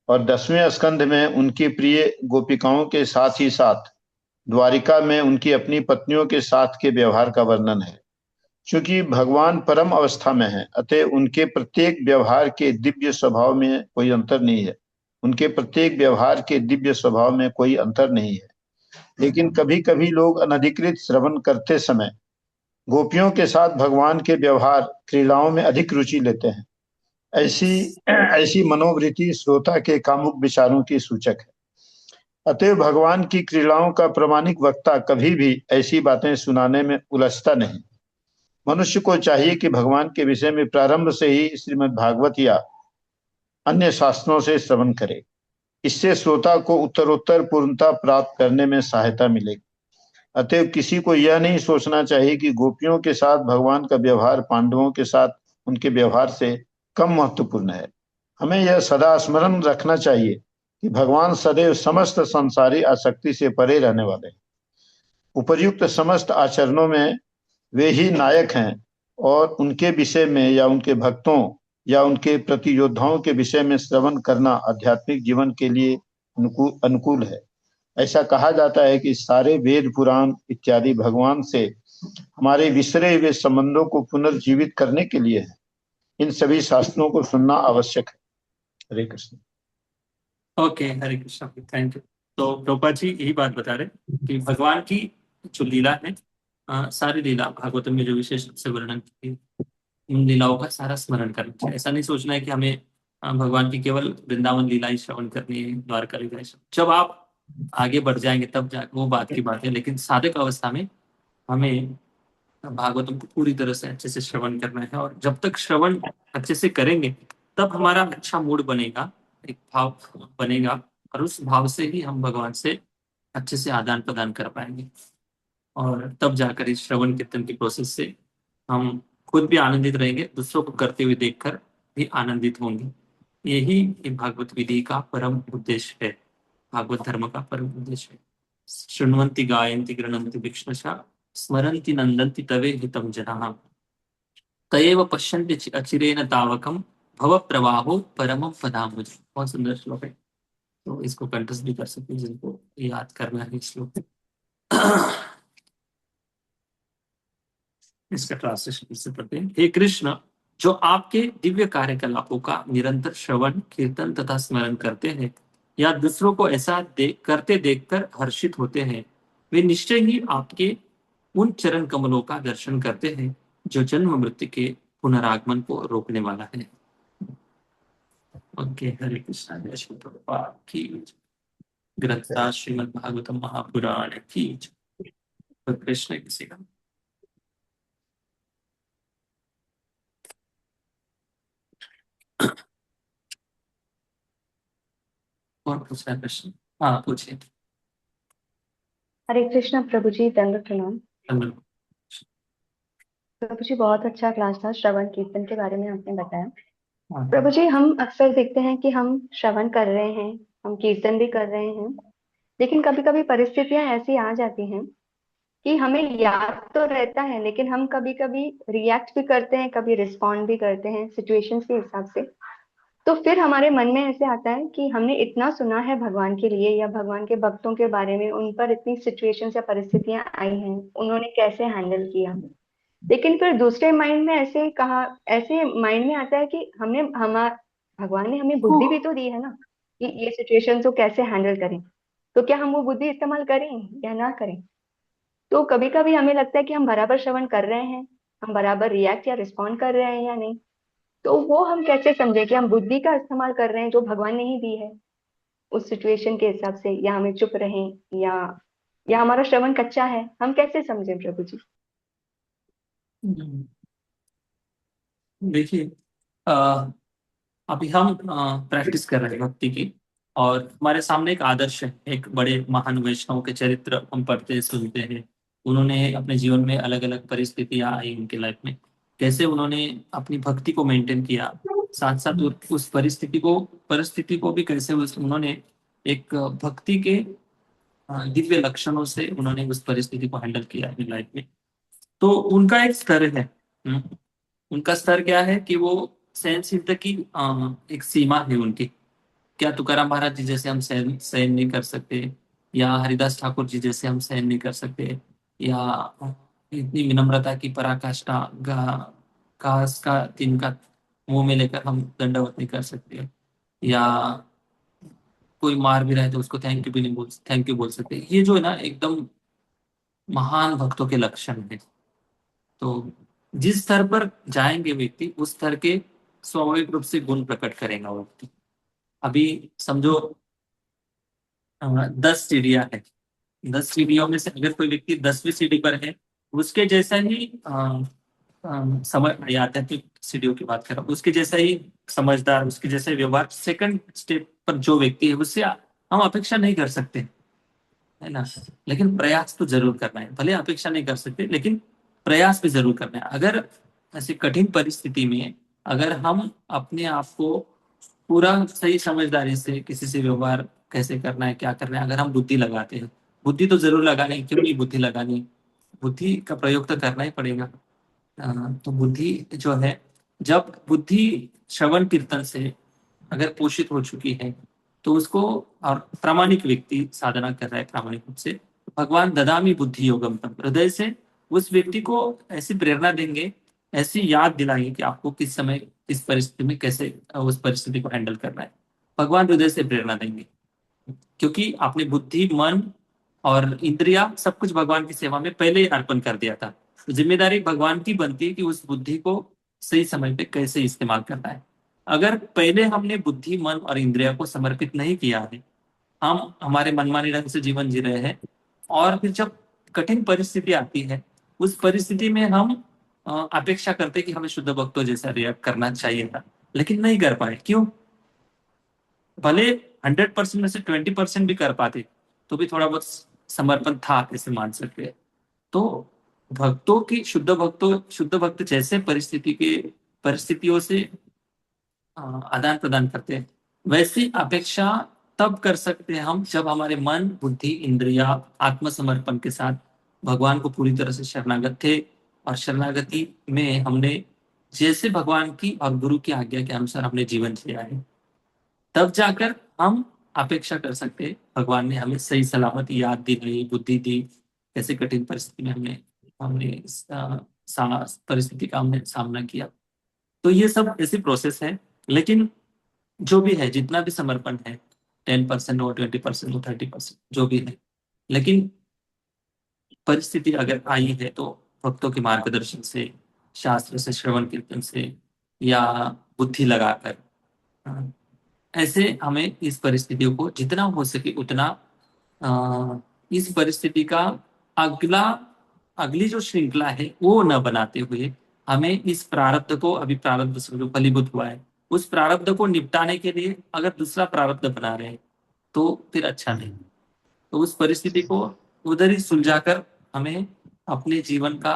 B: और 10वें स्कंध में उनकी प्रिय गोपिकाओं के साथ ही साथ द्वारिका में उनकी अपनी पत्नियों के साथ के व्यवहार का वर्णन है। क्योंकि भगवान परम अवस्था में है, अतः उनके प्रत्येक व्यवहार के दिव्य स्वभाव में कोई अंतर नहीं है। लेकिन कभी कभी लोग अनधिकृत श्रवण करते समय गोपियों के साथ भगवान के व्यवहार क्रीड़ाओं में अधिक रुचि लेते हैं। ऐसी मनोवृत्ति श्रोता के कामुक विचारों की सूचक है। अतएव भगवान की क्रीड़ाओं का प्रामाणिक वक्ता कभी भी ऐसी बातें सुनाने में उलझता नहीं। मनुष्य को चाहिए कि भगवान के विषय में प्रारंभ से ही श्रीमद् भागवत या अन्य शास्त्रों से श्रवण करे। इससे श्रोता को उत्तरोत्तर पूर्णता प्राप्त करने में सहायता मिलेगी। अतएव किसी को यह नहीं सोचना चाहिए कि गोपियों के साथ भगवान का व्यवहार पांडवों के साथ उनके व्यवहार से कम महत्वपूर्ण है। हमें यह सदा स्मरण रखना चाहिए कि भगवान सदैव समस्त संसारी आसक्ति से परे रहने वाले हैं। उपर्युक्त समस्त आचरणों में वे ही नायक हैं और उनके विषय में या उनके भक्तों या उनके प्रतियोद्धाओं के विषय में श्रवण करना आध्यात्मिक जीवन के लिए अनुकूल है। ऐसा कहा जाता है कि सारे वेद पुराण इत्यादि भगवान से हमारे विसरे हुए संबंधों को पुनर्जीवित करने के लिए है। इन सभी शास्त्रों को सुनना आवश्यक है। Hare Krishna.
A: Okay, Hare Krishna, thank you. तो प्रभुपाद जी यही बात बता रहे कि भगवान की जो लीला है, सारी लीला भागवतम में जो विशेष रूप से वर्णन की, उन लीलाओं का सारा स्मरण करना चाहिए। ऐसा नहीं सोचना है कि हमें भगवान की केवल वृंदावन लीला ही श्रवण करनी है, द्वारका लीला। जब आप आगे बढ़ जाएंगे तब जाकर वो बात की बात है, लेकिन साधक अवस्था में हमें भागवतम को पूरी तरह से अच्छे से श्रवण करना है। और जब तक श्रवण अच्छे से करेंगे तब हमारा अच्छा मूड बनेगा, एक भाव बनेगा, और उस भाव से ही हम भगवान से अच्छे से आदान प्रदान कर पाएंगे। और तब जाकर इस श्रवण कीर्तन की प्रोसेस से हम खुद भी आनंदित रहेंगे, दूसरों को करते हुए देखकर भी आनंदित होंगे। यही भागवत विधि का परम उद्देश्य है, भागवत धर्म का परम उद्देश्य है। शृण्वन्ति गायन्ति गृह्णन्ति विष्णुशा स्मरन्ति नन्दन्ति तवे हितं जनाः तयेव पश्यन्ति अचिरेण तावकं भव प्रवाहो परमं पदाम्बुजम्। बहुत सुंदर श्लोक है, तो इसको कंठस्थ भी कर सकते हैं जिनको याद करना है श्लोक। इसका ट्रांसलेशन इससे पढ़ते हैं। हे कृष्ण, जो आपके दिव्य कार्यकलापों का निरंतर श्रवण, कीर्तन तथा स्मरण करते हैं या दूसरों को ऐसा करते देखकर हर्षित होते हैं, वे निश्चय ही आपके उन चरण कमलों का दर्शन करते हैं जो जन्म मृत्यु के पुनरागमन को रोकने वाला है। ओके, हरे कृष्णा। जय श्री प्रभुपाद की जय। ग्रंथा श्रीमद् भागवतम महापुराण की जय। तो कृष्ण किसी का और पूछना प्रश्न? हाँ, पूछिए।
C: हरे कृष्णा प्रभु जी, दंड प्रणाम।
A: धन्यवाद।
C: प्रभु जी, बहुत अच्छा क्लास था। श्रवण कीर्तन के बारे में आपने बताया।
A: हाँ,
C: प्रभु जी, हम अक्सर देखते हैं कि हम श्रवण कर रहे हैं, हम कीर्तन भी कर रहे हैं, लेकिन कभी कभी परिस्थितियां ऐसी आ जाती हैं कि हमें याद तो रहता है, लेकिन हम कभी कभी रिएक्ट भी करते हैं, कभी रिस्पॉन्ड भी करते हैं सिचुएशंस के हिसाब से। तो फिर हमारे मन में ऐसे आता है कि हमने इतना सुना है भगवान के लिए या भगवान के भक्तों के बारे में, उन पर इतनी सिचुएशंस या परिस्थितियां आई हैं, उन्होंने कैसे हैंडल किया। लेकिन फिर दूसरे माइंड में ऐसे कहा, ऐसे माइंड में आता है कि हमने हमार भगवान ने हमें बुद्धि भी तो दी है ना, कि ये सिचुएशन को कैसे हैंडल करें। तो क्या हम वो बुद्धि इस्तेमाल करें या ना करें। तो कभी कभी हमें लगता है कि हम बराबर श्रवण कर रहे हैं, हम बराबर रिएक्ट या रिस्पॉन्ड कर रहे हैं या नहीं। तो वो हम कैसे समझे कि हम बुद्धि का इस्तेमाल कर रहे हैं जो भगवान ने ही दी है उस सिचुएशन के हिसाब से, या हमें चुप रहें, या हमारा श्रवण कच्चा है, हम कैसे समझे प्रभु जी।
A: देखिए, अ, अभी हम प्रैक्टिस कर रहे हैं भक्ति की, और हमारे सामने एक आदर्श है। एक बड़े महान वैष्णव के चरित्र हम पढ़ते हैं, सुनते हैं। उन्होंने अपने जीवन में अलग अलग परिस्थितियां आई उनके लाइफ में, कैसे उन्होंने अपनी भक्ति को मेंटेन किया, साथ साथ उस परिस्थिति को भी कैसे उन्होंने एक भक्ति के दिव्य लक्षणों से उन्होंने उस परिस्थिति को हैंडल किया अपनी लाइफ में। तो उनका एक स्तर है। उनका स्तर क्या है कि वो सहनशीलता की एक सीमा है उनकी। क्या तुकाराम महाराज जी जैसे हम सहन सहन नहीं कर सकते, या हरिदास ठाकुर जी जैसे हम सहन नहीं कर सकते, या इतनी विनम्रता की पराकाष्ठा घास का तिनका मुंह में लेकर हम दंडवत नहीं कर सकते, या कोई मार भी रहे तो उसको थैंक यू भी नहीं बोल थैंक यू बोल सकते। ये जो है ना, एकदम महान भक्तों के लक्षण है। तो जिस स्तर पर जाएंगे व्यक्ति, उस स्तर के स्वाभाविक रूप से गुण प्रकट करेगा वो व्यक्ति। अभी समझो 10 सीढ़ियां है। 10 सीढ़ियों में से अगर कोई व्यक्ति 10वीं सीढ़ी पर है, उसके जैसा ही समझ ये आध्यात्मिक सीढ़ियों की बात कर रहा हूँ, उसके जैसा ही समझदार, उसके जैसा ही व्यवहार सेकंड स्टेप पर जो व्यक्ति है, उससे हम अपेक्षा नहीं कर सकते, है ना। लेकिन प्रयास तो जरूर करना है। भले अपेक्षा नहीं कर सकते, लेकिन प्रयास भी जरूर करना है। अगर ऐसी कठिन परिस्थिति में अगर हम अपने आप को पूरा सही समझदारी से किसी से व्यवहार कैसे करना है, क्या करना है, अगर हम बुद्धि लगाते हैं, बुद्धि तो जरूर लगानी है, क्यों नहीं बुद्धि लगानी, बुद्धि का प्रयोग तो करना ही पड़ेगा। तो बुद्धि जो है, जब बुद्धि श्रवण कीर्तन से अगर पोषित हो चुकी है, तो उसको, और प्रामाणिक व्यक्ति साधना कर रहा है प्रामाणिक रूप से, भगवान ददामी बुद्धि योगम तम, हृदय से उस व्यक्ति को ऐसी प्रेरणा देंगे, ऐसी याद दिलाएंगे कि आपको किस समय किस परिस्थिति में कैसे उस परिस्थिति को हैंडल करना है। भगवान हृदय से प्रेरणा देंगे, क्योंकि आपने बुद्धि, मन और इंद्रिया सब कुछ भगवान की सेवा में पहले ही अर्पण कर दिया था। तो जिम्मेदारी भगवान की बनती है कि उस बुद्धि को सही समय पे कैसे इस्तेमाल करना है। अगर पहले हमने बुद्धि, मन और इंद्रिया को समर्पित नहीं किया है, हम हमारे मनमानी ढंग से जीवन जी रहे हैं, और फिर जब कठिन परिस्थिति आती है, उस परिस्थिति में हम अपेक्षा करते हैं कि हमें शुद्ध भक्तों जैसा रिएक्ट करना चाहिए था, लेकिन नहीं कर पाए। क्यों? भले 100% में से 20% भी कर पाते तो भी थोड़ा बहुत समर्पण था, ऐसे मान सकते हैं। तो भक्तों की, शुद्ध भक्त जैसे परिस्थितियों से आदान प्रदान करते हैं, वैसी अपेक्षा तब कर सकते हैं हम जब हमारे मन, बुद्धि, इंद्रिया आत्मसमर्पण के साथ भगवान को पूरी तरह से शरणागत थे, और शरणागति में हमने जैसे भगवान की और गुरु की आज्ञा के अनुसार हमने जीवन जिया है। तब जाकर हम अपेक्षा कर सकते भगवान ने हमें सही सलामत याद दी, नई बुद्धि दी, कैसे कठिन परिस्थिति में हमने इस परिस्थिति का हमने सामना किया। तो ये सब ऐसी प्रोसेस है। लेकिन जो भी है, जितना भी समर्पण है, 10% हो, 20% हो, 30% जो भी है, लेकिन परिस्थिति अगर आई है तो भक्तों के मार्गदर्शन से, शास्त्र से, श्रवण कीर्तन से, या बुद्धि लगाकर, हाँ, ऐसे हमें इस परिस्थितियों को जितना हो सके उतना इस परिस्थिति का अगला अगली जो श्रृंखला है वो न बनाते हुए, हमें इस प्रारब्ध को, अभी प्रारब्ध से जो फलीभूत हुआ है, उस प्रारब्ध को निपटाने के लिए अगर दूसरा प्रारब्ध बना रहे हैं तो फिर अच्छा नहीं। तो उस परिस्थिति को उधर ही सुलझाकर हमें अपने जीवन का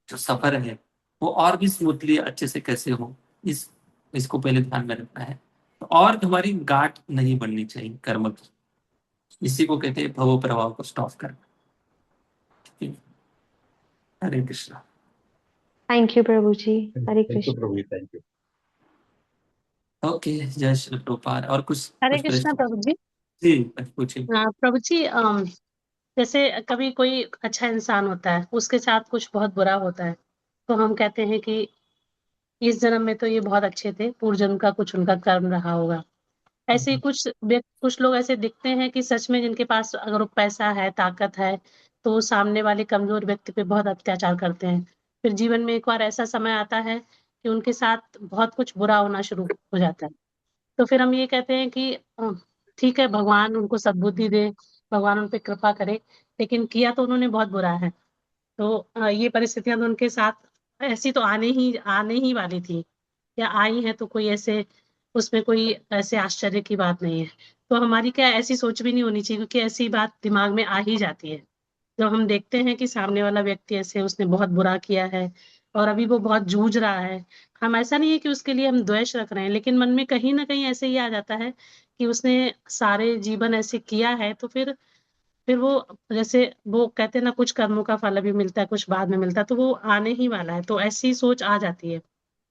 A: जो सफर है वो और भी स्मूथली अच्छे से कैसे हो, इसको पहले ध्यान में रखना है। और हमारी गांठ नहीं बननी चाहिए कर्म की। इसी को कहते हैं भव प्रभाव को स्टॉप करना। ठीक है? Hare Krishna.
C: Thank you Prabhu ji. Hare
B: thank you
C: Krishna.
B: Prabhu ji, thank you.
A: Okay, जय श्री प्रभुपाद। और कुछ
E: हरे
A: कुछ
E: कृष्णा
A: प्रश्न?
E: प्रभु जी।
A: जी पूछिए।
E: प्रभु जी, जैसे कभी कोई अच्छा इंसान होता है, उसके साथ कुछ बहुत बुरा होता है, तो हम कहते हैं कि इस जन्म में तो ये बहुत अच्छे थे, पूर्व जन्म का कुछ उनका कर्म रहा होगा। ऐसे ही कुछ लोग ऐसे दिखते हैं कि सच में जिनके पास अगर पैसा है, ताकत है, तो वो सामने वाले कमजोर व्यक्ति पे बहुत अत्याचार करते हैं। फिर जीवन में एक बार ऐसा समय आता है कि उनके साथ बहुत कुछ बुरा होना शुरू हो जाता है। तो फिर हम ये कहते हैं कि ठीक है, भगवान उनको सद्बुद्धि दे, भगवान उन पे कृपा करे, लेकिन किया तो उन्होंने बहुत बुरा है। तो ये परिस्थितियां तो उनके साथ ऐसी तो आने ही वाली थी, या आई है, तो कोई ऐसे उसमें कोई ऐसे आश्चर्य की बात नहीं है। तो हमारी क्या ऐसी सोच भी नहीं होनी चाहिए, क्योंकि ऐसी बात दिमाग में आ ही जाती है जब हम देखते हैं कि सामने वाला व्यक्ति ऐसे उसने बहुत बुरा किया है और अभी वो बहुत जूझ रहा है। हम ऐसा नहीं है कि उसके लिए हम द्वेष रख रहे हैं, लेकिन मन में कहीं न कहीं ऐसे ही आ जाता है कि उसने सारे जीवन ऐसे किया है, तो फिर वो, जैसे वो कहते हैं ना, कुछ कर्मों का फल अभी मिलता है, कुछ बाद में मिलता है, तो वो आने ही वाला है। तो ऐसी सोच आ जाती है।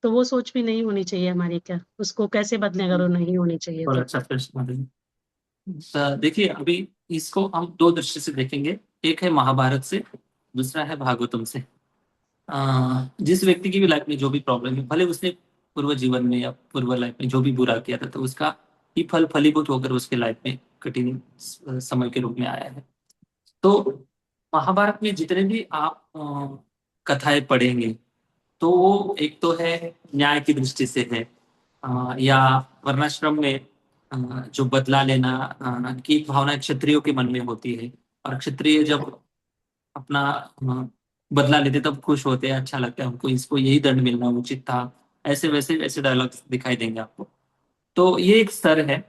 E: तो वो सोच भी नहीं होनी चाहिए हमारी क्या? उसको कैसे बदलें अगर वो नहीं होनी चाहिए
A: और
E: तो?
A: अच्छा प्रश्न है। देखिए, अभी इसको हम दो दृष्टि से देखेंगे। एक है महाभारत से, दूसरा है भागवतम से। जिस व्यक्ति की भी लाइफ में जो भी प्रॉब्लम है, भले उसने पूर्व जीवन में या पूर्व लाइफ में जो भी बुरा किया था, तो उसका ही फल फलीभूत होकर उसके लाइफ में कठिन समय के रूप में आया है। तो महाभारत में जितने भी आप कथाएं पढ़ेंगे, तो वो एक तो है न्याय की दृष्टि से है, या वर्णाश्रम में जो बदला लेना की भावना क्षत्रियों के मन में होती है, और क्षत्रिय जब अपना बदला लेते तब खुश होते हैं, अच्छा लगता है उनको, इसको यही दंड मिलना उचित था। ऐसे वैसे वैसे डायलॉग दिखाई देंगे आपको। तो ये एक स्तर है,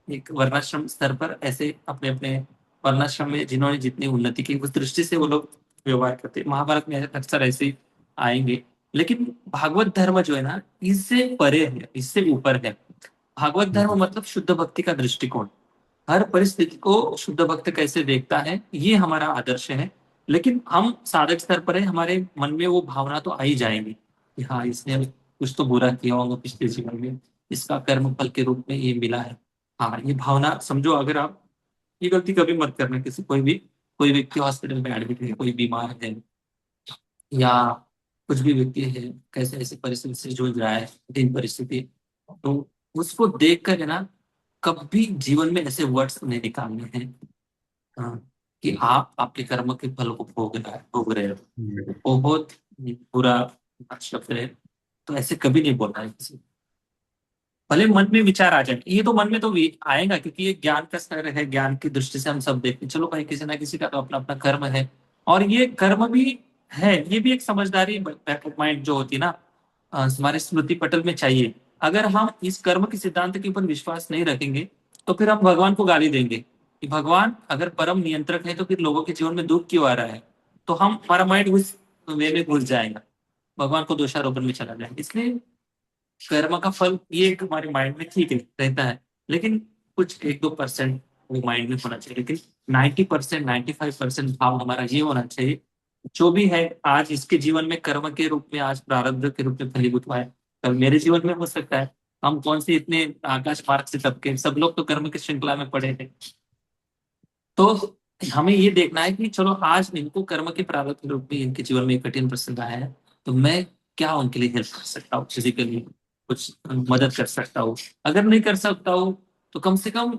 A: एक वर्णाश्रम स्तर पर ऐसे अपने अपने वर्णाश्रम में जिन्होंने जितनी उन्नति की उस दृष्टि से वो लोग व्यवहार करते हैं। महाभारत में अक्सर ऐसे ही आएंगे। लेकिन भागवत धर्म जो है ना, इससे परे है, इससे ऊपर है। भागवत धर्म मतलब शुद्ध भक्ति का दृष्टिकोण। हर परिस्थिति को शुद्ध भक्त कैसे देखता है, ये हमारा आदर्श है। लेकिन हम साधक स्तर पर है, हमारे मन में वो भावना तो आ ही जाएगी कि हाँ, इसने कुछ तो बुरा किया होगा पिछले जीवन में, इसका कर्म फल के रूप में ये मिला है। हाँ, ये भावना समझो। अगर आप ये गलती कभी मत करना, किसी कोई व्यक्ति हॉस्पिटल में एडमिट है, कोई बीमार है, या कुछ भी व्यक्ति है कैसे ऐसी परिस्थिति से जूझ रहा है, कठिन परिस्थिति, तो उसको देख कर है ना, कभी जीवन में ऐसे वर्ड्स नहीं निकालने हैं हाँ, कि आप आपके कर्म के फल को भोग रहे हो। बहुत बुरा शब्द है, तो ऐसे कभी नहीं बोलना है किसी को। भले मन में विचार आ जाए, ये तो मन में तो आएगा, क्योंकि ये ज्ञान का स्तर है। ज्ञान की दृष्टि से हम सब देखते हैं, चलो भाई, किसी ना किसी का तो अपना अपना कर्म है, और ये कर्म भी है, ये भी एक समझदारी बैक ऑफ माइंड जो होती है ना, हमारे स्मृति पटल में चाहिए। अगर हम इस कर्म के सिद्धांत के ऊपर विश्वास नहीं रखेंगे, तो फिर हम भगवान को गाली देंगे कि भगवान अगर परम नियंत्रक है तो फिर लोगों के जीवन में दुख क्यों आ रहा है। तो हमारा माइंड उस वे में घुस जाएगा, भगवान को दोषारोपण में चला जाएगा। इसलिए कर्म का फल ये एक हमारे माइंड में ठीक है रहता है, लेकिन कुछ 1-2% वो माइंड में होना चाहिए। लेकिन 90%, 95% भाव हमारा ये होना चाहिए, जो भी है आज इसके जीवन में कर्म के रूप में, आज प्रारब्ध के रूप में फलीभूत हुआ है, कल मेरे जीवन में हो सकता है। हम कौन से इतने आकाश मार्ग से टपके, सब लोग तो कर्म की श्रृंखला में पड़े थे। तो हमें ये देखना है कि चलो आज इनको कर्म के प्रारब्ध रूप में इनके जीवन में एक कठिन प्रसंग आया है, तो मैं क्या उनके लिए हेल्प कर सकता हूँ, फिजिकली कुछ मदद कर सकता हूँ। अगर नहीं कर सकता हूँ तो कम से कम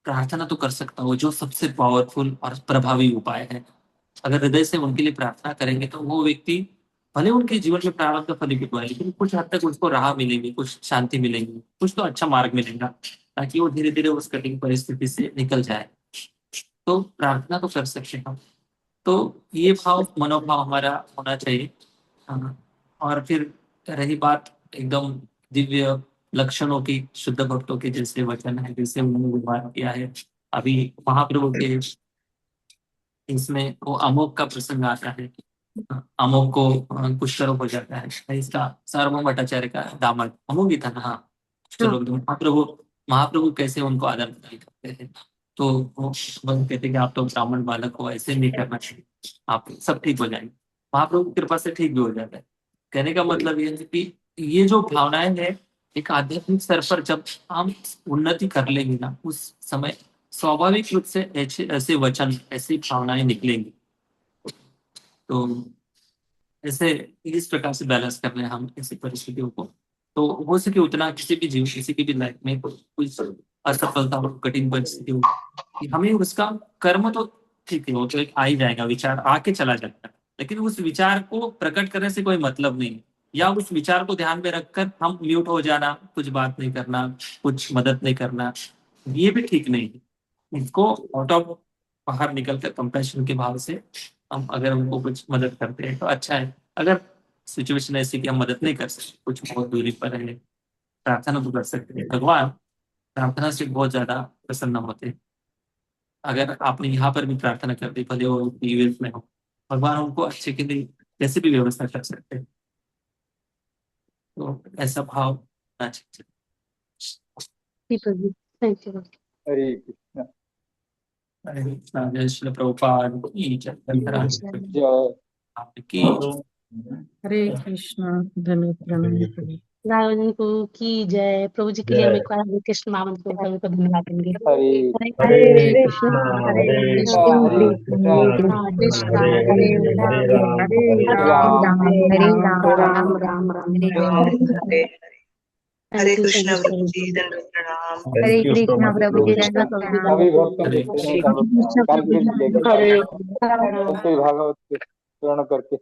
A: प्रार्थना तो कर सकता हूँ, जो सबसे पावरफुल और प्रभावी उपाय है। अगर हृदय से उनके लिए प्रार्थना करेंगे तो वो व्यक्ति, भले उनके जीवन में प्रारब्ध फलीभूत हुआ है, लेकिन कुछ हद तक उसको राह मिलेगी, कुछ शांति मिलेगी, कुछ तो अच्छा मार्ग मिलेगा, ताकि वो धीरे धीरे उस कठिन परिस्थिति से निकल जाए। तो प्रार्थना तो कर सकते हैं हम। तो ये भाव, मनोभाव हमारा होना चाहिए। हाँ। और फिर रही बात एकदम दिव्य लक्षणों की, शुद्ध भक्तों के जैसे वचन है, जैसे उन्होंने व्यवहार किया है। अभी महाप्रभु के इसमें वो अमोघ का प्रसंग आता है। अमोघ को कुष्ठ रोग हो जाता है, इसका सार्वभौम भट्टाचार्य का दामाद अमोघ ही था ना। हाँ, कुष्ठ रोग। तो महाप्रभु महाप्रभु कैसे उनको आदर प्रदान करते थे, तो वो कहते कि आप तो ब्राह्मण बालक हो, ऐसे नहीं करना चाहिए, आप सब ठीक हो जाएंगे। महाप्रभु की कृपा से ठीक भी हो जाता है। कहने का मतलब ये है कि ये जो भावनाएं हैं, एक आध्यात्मिक स्तर पर जब हम उन्नति कर लेंगे ना, उस समय स्वाभाविक रूप से ऐसे ऐसे वचन, ऐसी भावनाएं निकलेंगी। तो ऐसे इस प्रकार से बैलेंस करना है हम ऐसी परिस्थितियों को। तो हो सके उतना किसी भी जीव, किसी की भी लाइफ में कोई असफलता हो, कठिन परिस्थिति हो, कि हमें उसका कर्म तो ठीक है, वो तो एक आ ही जाएगा, विचार आके चला जाता है, लेकिन उस विचार को प्रकट करने से कोई मतलब नहीं है। या उस विचार को ध्यान में रखकर हम म्यूट हो जाना, कुछ बात नहीं करना, कुछ मदद नहीं करना, ये भी ठीक नहीं है। इसको आउट ऑफ बाहर निकलकर कंपैशन के भाव से हम अगर उनको कुछ मदद करते हैं तो अच्छा है। अगर सिचुएशन ऐसी कि हम मदद नहीं कर सकते, कुछ बहुत दूरी पर है, प्रार्थना तो कर सकते हैं। भगवान प्रार्थना से बहुत ज्यादा प्रसन्न होते हैं। अगर आपने यहाँ पर भी प्रार्थना कर दी, भले वो यूएस में हो, भगवान उनको अच्छे के लिए कैसे भी व्यवस्था कर सकते हैं। तो ऐसा भाव होना चाहिए।
E: ठीक है जी, थैंक यू।
F: हरे कृष्ण।
A: हरे कृष्णा। जय श्री प्रभुपाद की जय।
F: जय
A: आपकी
G: हरे कृष्ण। धन्यवाद प्रणाम।
E: राघवन को की जय। प्रभु जी के लिए हम एक बार हरे कृष्ण महामंत्र को प्रभु को धन्यवाद देंगे।
F: Hare
C: Hare
G: Hare
C: Krishna Hare
G: Krishna
C: Krishna
F: Hare
G: Hare Krishna
C: Hare
G: Hare
C: Ram
F: Ram
C: Hare
F: Ram
C: Ram Ram Ram Hare Hare.
H: Hare
E: thank you
H: Krishna
E: so
H: Prabhu
E: much
H: ji, दंडवत प्रणाम।
C: हरे कृष्ण प्रभु जी
F: कृष्ण।
C: दंडवत प्रणाम।
F: सभी भक्तों
A: हरे
F: को प्रेम का
A: कृष्ण।
F: कांग्रेस लेकर
C: हरे
F: श्री भागवत के पूर्ण करके